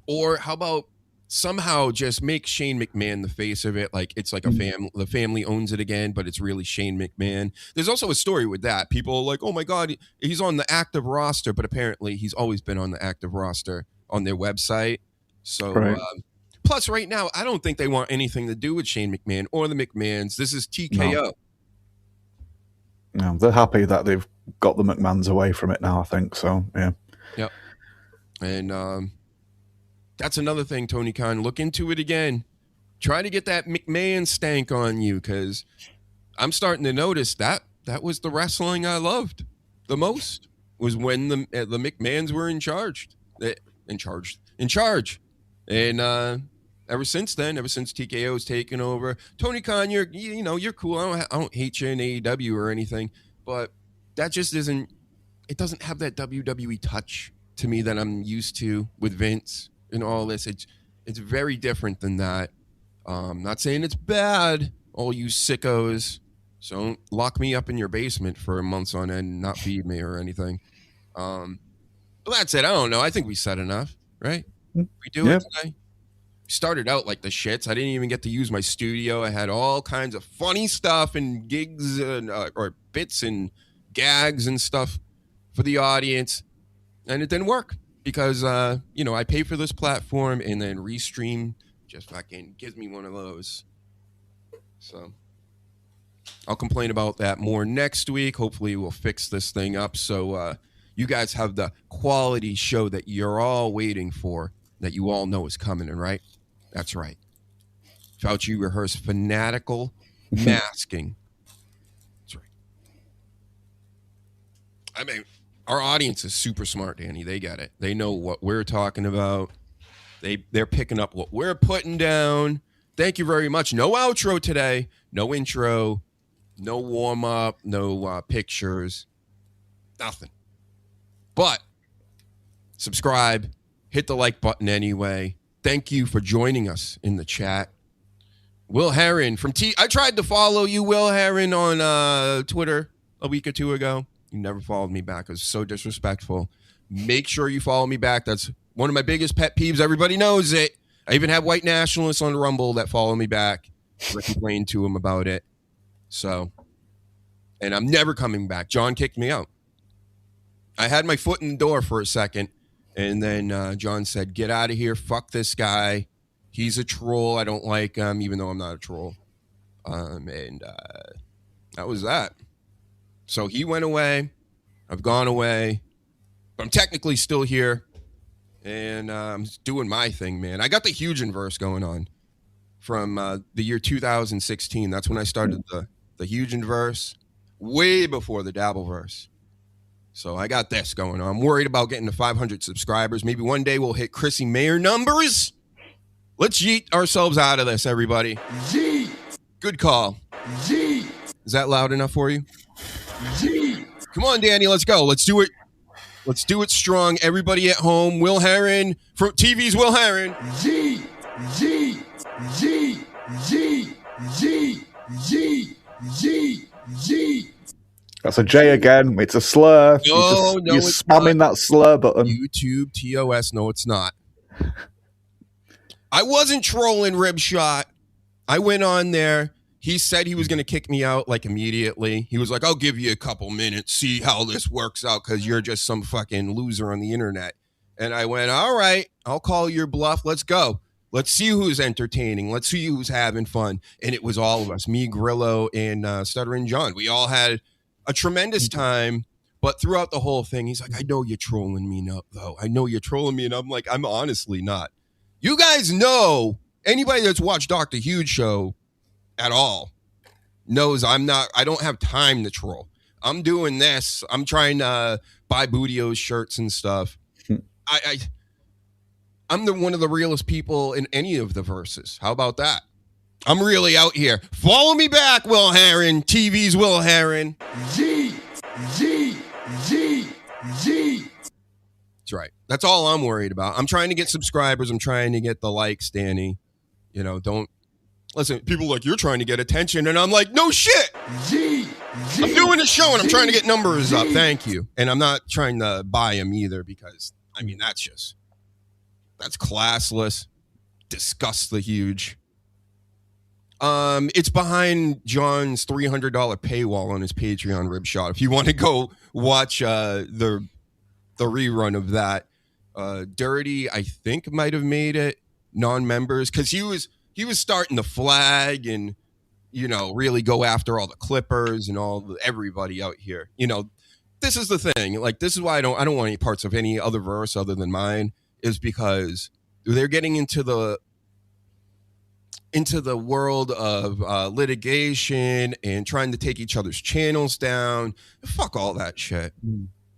Or how about somehow just make Shane McMahon the face of it? Like it's like the family owns it again, but it's really Shane McMahon. There's also a story with that. People are like, oh my God, he's on the active roster, but apparently he's always been on the active roster on their website. So, right. Plus, right now, I don't think they want anything to do with Shane McMahon or the McMahons. This is TKO. No, they're happy that they've got the McMahons away from it now, I think. So, yeah. Yep. And that's another thing, Tony Khan. Look into it again. Try to get that McMahon stank on you, because I'm starting to notice that was the wrestling I loved the most, was when the McMahons were in charge. And ever since then, ever since TKO's taken over, Tony Khan, you're cool. I don't hate you in AEW or anything, but that just isn't. It doesn't have that WWE touch to me that I'm used to with Vince and all this. It's very different than that. Not saying it's bad, all you sickos. So don't lock me up in your basement for months on end and not feed me or anything. But that's it. I don't know. I think we said enough, right? We do it today. Started out like the shits. I didn't even get to use my studio. I had all kinds of funny stuff and gigs and or bits and gags and stuff for the audience, and it didn't work because I pay for this platform, and then Restream just fucking gives me one of those. So I'll complain about that more next week. Hopefully we'll fix this thing up so you guys have the quality show that you're all waiting for, that you all know is coming, right? That's right. Fauci rehearsed fanatical masking. That's right. I mean, our audience is super smart, Danny. They get it. They know what we're talking about. They're picking up what we're putting down. Thank you very much. No outro today. No intro. No warm-up. No pictures. Nothing. But subscribe. Hit the like button anyway. Thank you for joining us in the chat. Will Heron from I tried to follow you, Will Heron, on Twitter a week or two ago. You never followed me back. It was so disrespectful. Make sure you follow me back. That's one of my biggest pet peeves. Everybody knows it. I even have white nationalists on Rumble that follow me back. I complained to them about it. So, and I'm never coming back. John kicked me out. I had my foot in the door for a second. And then John said, get out of here. Fuck this guy. He's a troll. I don't like him, even though I'm not a troll. And that was that. So he went away. I've gone away. But I'm technically still here. And I'm doing my thing, man. I got the huge inverse going on from the year 2016. That's when I started the huge inverse, way before the Dabbleverse. So I got this going on. I'm worried about getting to 500 subscribers. Maybe one day we'll hit Chrissy Mayer numbers. Let's yeet ourselves out of this, everybody. Yeet. Good call. Yeet. Is that loud enough for you? Yeet. Come on, Danny. Let's go. Let's do it. Let's do it strong. Everybody at home. Will Heron from TV's Will Heron. Yeet. Yeet. Yeet. Z. That's a J again. It's a slur. No, you're it's spamming not. that slur button. YouTube TOS. No, it's not. I wasn't trolling Ribshot. I went on there. He said he was going to kick me out like immediately. He was like, I'll give you a couple minutes, see how this works out because you're just some fucking loser on the internet. And I went, all right, I'll call your bluff. Let's go. Let's see who's entertaining. Let's see who's having fun. And it was all of us, me, Grillo, and Stuttering John. We all had a tremendous time. But throughout the whole thing, he's like, I know you're trolling me, though. I know you're trolling me. And I'm like, I'm honestly not. You guys know, anybody that's watched Dr. Huge show at all knows I don't have time to troll. I'm doing this. I'm trying to buy Bootio's shirts and stuff. I'm one of the realest people in any of the verses. How about that? I'm really out here. Follow me back, Will Herron. TV's Will Herron. Z. That's right. That's all I'm worried about. I'm trying to get subscribers. I'm trying to get the likes, Danny. You know, don't listen. People are like, you're trying to get attention. And I'm like, no shit. I'm doing a show and I'm trying to get numbers up. Thank you. And I'm not trying to buy them either because, I mean, that's classless. Disgustly huge. It's behind John's $300 paywall on his Patreon, Ribshot. If you want to go watch the rerun of that, Dirty, I think, might have made it non-members because he was starting to flag and really go after all the Clippers and everybody out here. This is the thing. Like, this is why I don't want any parts of any other verse other than mine, is because they're getting into the world of litigation and trying to take each other's channels down. Fuck all that shit.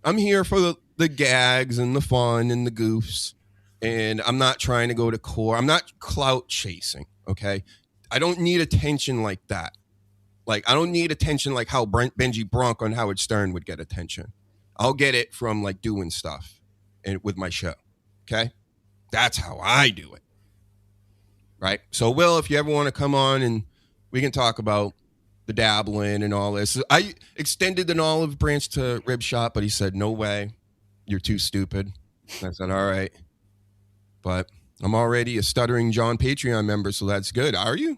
I'm here for the gags and the fun and the goofs, and I'm not trying to go to court. I'm not clout chasing, okay? I don't need attention like that. Like, I don't need attention like how Benji Bronk on Howard Stern would get attention. I'll get it from, like, doing stuff and with my show, okay? That's how I do it. Right. So, Will, if you ever want to come on and we can talk about the dabbling and all this. I extended an olive branch to Ribshot, but he said, no way. You're too stupid. I said, all right. But I'm already a Stuttering John Patreon member, so that's good. Are you?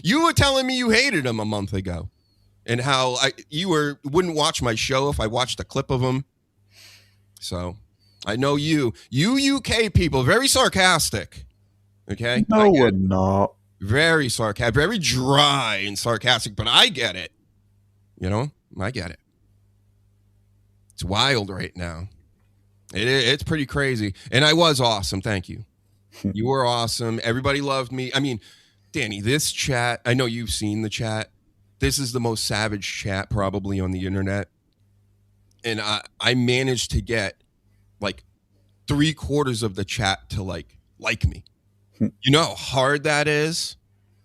You were telling me you hated him a month ago and how you wouldn't watch my show if I watched a clip of him. So I know you UK people, very sarcastic. Okay. No, we're not. Very sarcastic, very dry and sarcastic, but I get it. I get it. It's wild right now. It's pretty crazy. And I was awesome. Thank you. You were awesome. Everybody loved me. I mean, Danny, this chat, I know you've seen the chat. This is the most savage chat probably on the internet. And I managed to get like 3/4 of the chat to like me. You know how hard that is?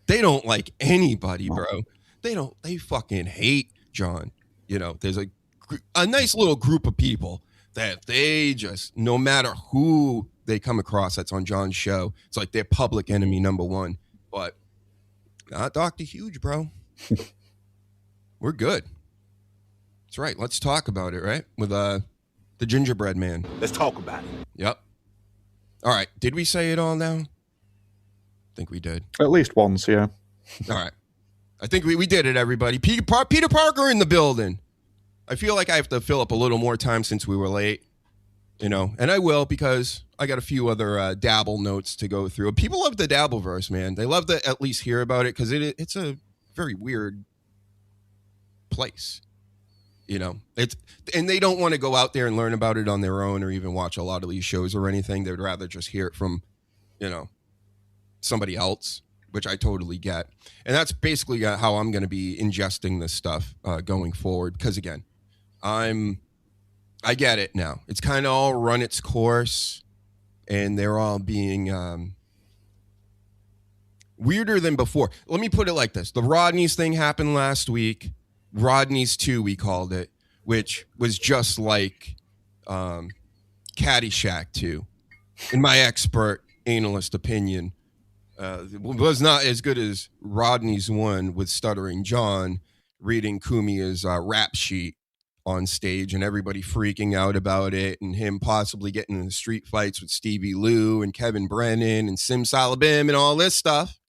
They don't like anybody, bro. They fucking hate John. There's a nice little group of people that they just, no matter who they come across that's on John's show, it's like they're public enemy number one. But not Dr. Huge, bro. We're good. That's right. Let's talk about it, right? With the gingerbread man. Let's talk about it. Yep. All right. Did we say it all now? I think we did. At least once, yeah. All right. I think we did it, everybody. Peter Parker in the building. I feel like I have to fill up a little more time since we were late, and I will because I got a few other dabble notes to go through. People love the Dabbleverse, man. They love to at least hear about it because it's a very weird place, and they don't want to go out there and learn about it on their own or even watch a lot of these shows or anything. They would rather just hear it from, somebody else, which I totally get. And that's basically how I'm going to be ingesting this stuff going forward. Because again, I get it now. It's kind of all run its course and they're all being weirder than before. Let me put it like this. The Rodney's thing happened last week. Rodney's 2, we called it, which was just like Caddyshack 2, in my expert analyst opinion. was not as good as Rodney's one with Stuttering John reading Kumia's rap sheet on stage and everybody freaking out about it, and him possibly getting in street fights with Stevie Lou and Kevin Brennan and Sim Salabim and all this stuff.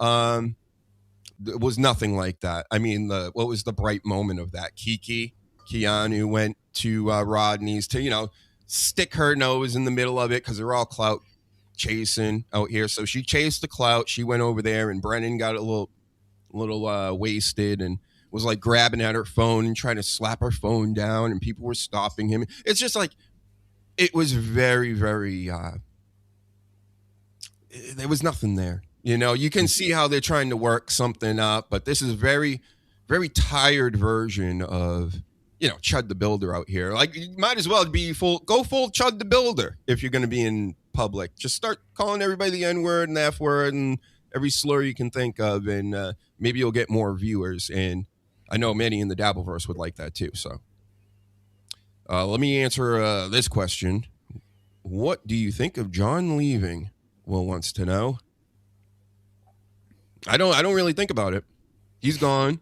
It was nothing like that. I mean, what was the bright moment of that? Keanu went to Rodney's to, stick her nose in the middle of it because they're all clout chasing out here. So she chased the clout. She went over there, and Brennan got a little wasted and was like grabbing at her phone and trying to slap her phone down, and people were stopping him. It's just like, it was very, very, there was nothing there. You can see how they're trying to work something up, but this is a very, very tired version of, Chud the Builder out here. Like, you might as well go full Chud the Builder if you're going to be in public. Just start calling everybody the N-word and the F-word and every slur you can think of, and maybe you'll get more viewers. And I know many in the Dabbleverse would like that too. So let me answer this question. What do you think of John leaving? Will wants to know. I don't really think about it. He's gone.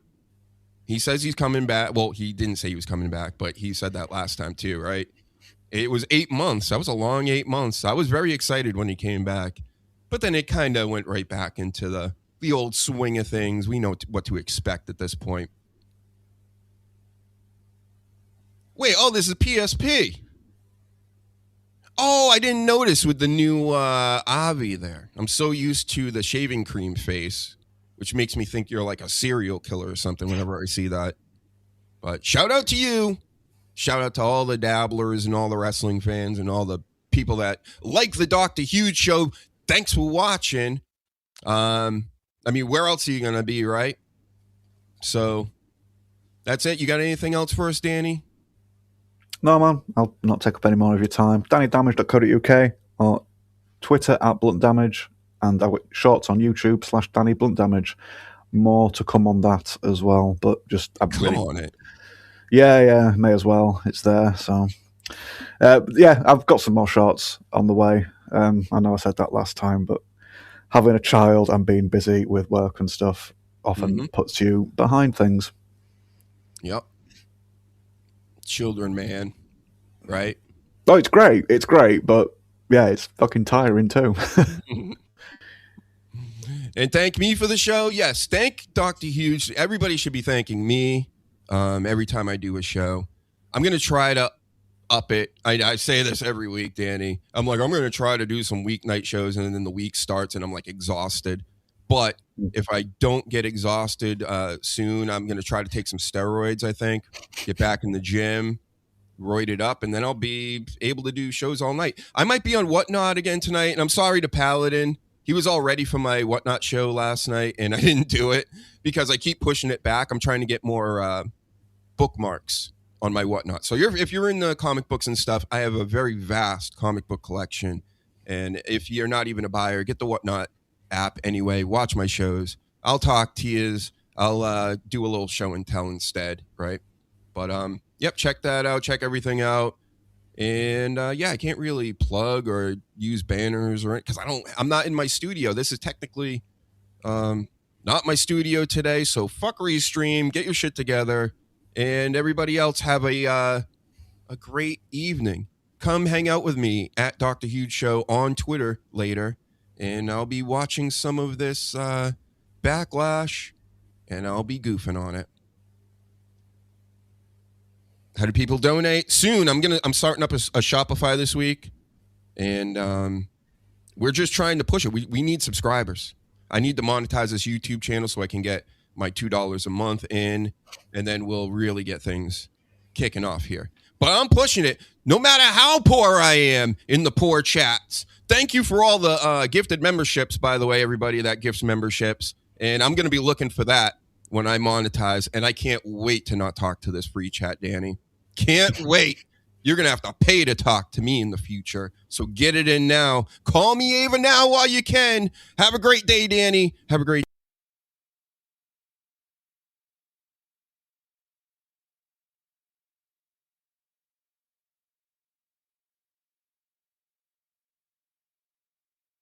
He says he's coming back. Well, he didn't say he was coming back, but he said that last time too, right? It was 8 months. That was a long 8 months. I was very excited when he came back, but then it kind of went right back into the old swing of things. We know what to expect at this point. Wait, this is PSP. Oh, I didn't notice with the new Avi there. I'm so used to the shaving cream face, which makes me think you're like a serial killer or something whenever I see that. But shout out to you. Shout out to all the dabblers and all the wrestling fans and all the people that like the Dr. Huge show. Thanks for watching. I mean, where else are you going to be, right? So that's it. You got anything else for us, Danny? No, man. I'll not take up any more of your time. DannyDamage.co.uk or Twitter @BluntDamage, and I've got shorts on YouTube /DannyBluntDamage. More to come on that as well, but just come on it. Yeah, may as well. It's there. So, I've got some more shorts on the way. I know I said that last time, but having a child and being busy with work and stuff often puts you behind things. Yep. Children, man. Right? Oh, it's great. It's great, but yeah, it's fucking tiring too. And thank me for the show. Yes, thank Dr. Huge. Everybody should be thanking me every time I do a show. I'm going to try to up it. I say this every week, Danny. I'm going to try to do some weeknight shows, and then the week starts and I'm like exhausted. But if I don't get exhausted soon, I'm going to try to take some steroids, I think, get back in the gym, roid it up, and then I'll be able to do shows all night. I might be on Whatnot again tonight, and I'm sorry to Paladin. He was all ready for my Whatnot show last night, and I didn't do it because I keep pushing it back. I'm trying to get more bookmarks on my Whatnot. So if you're in the comic books and stuff, I have a very vast comic book collection. And if you're not even a buyer, get the Whatnot app anyway. Watch my shows. I'll talk to you. I'll do a little show and tell instead, right? But yep, check that out. Check everything out. And I can't really plug or use banners or because I'm not in my studio. This is technically not my studio today. So fuck Restream. Get your shit together. And everybody else have a great evening. Come hang out with me at Dr. Huge Show on Twitter later. And I'll be watching some of this backlash, and I'll be goofing on it. How do people donate? Soon, I'm starting up a Shopify this week, and we're just trying to push it. We need subscribers. I need to monetize this YouTube channel so I can get my $2 a month in, and then we'll really get things kicking off here. But I'm pushing it, no matter how poor I am in the poor chats. Thank you for all the gifted memberships, by the way, everybody that gifts memberships. And I'm going to be looking for that when I monetize. And I can't wait to not talk to this free chat, Danny. Can't wait. You're going to have to pay to talk to me in the future. So get it in now. Call me even now while you can. Have a great day, Danny. Have a great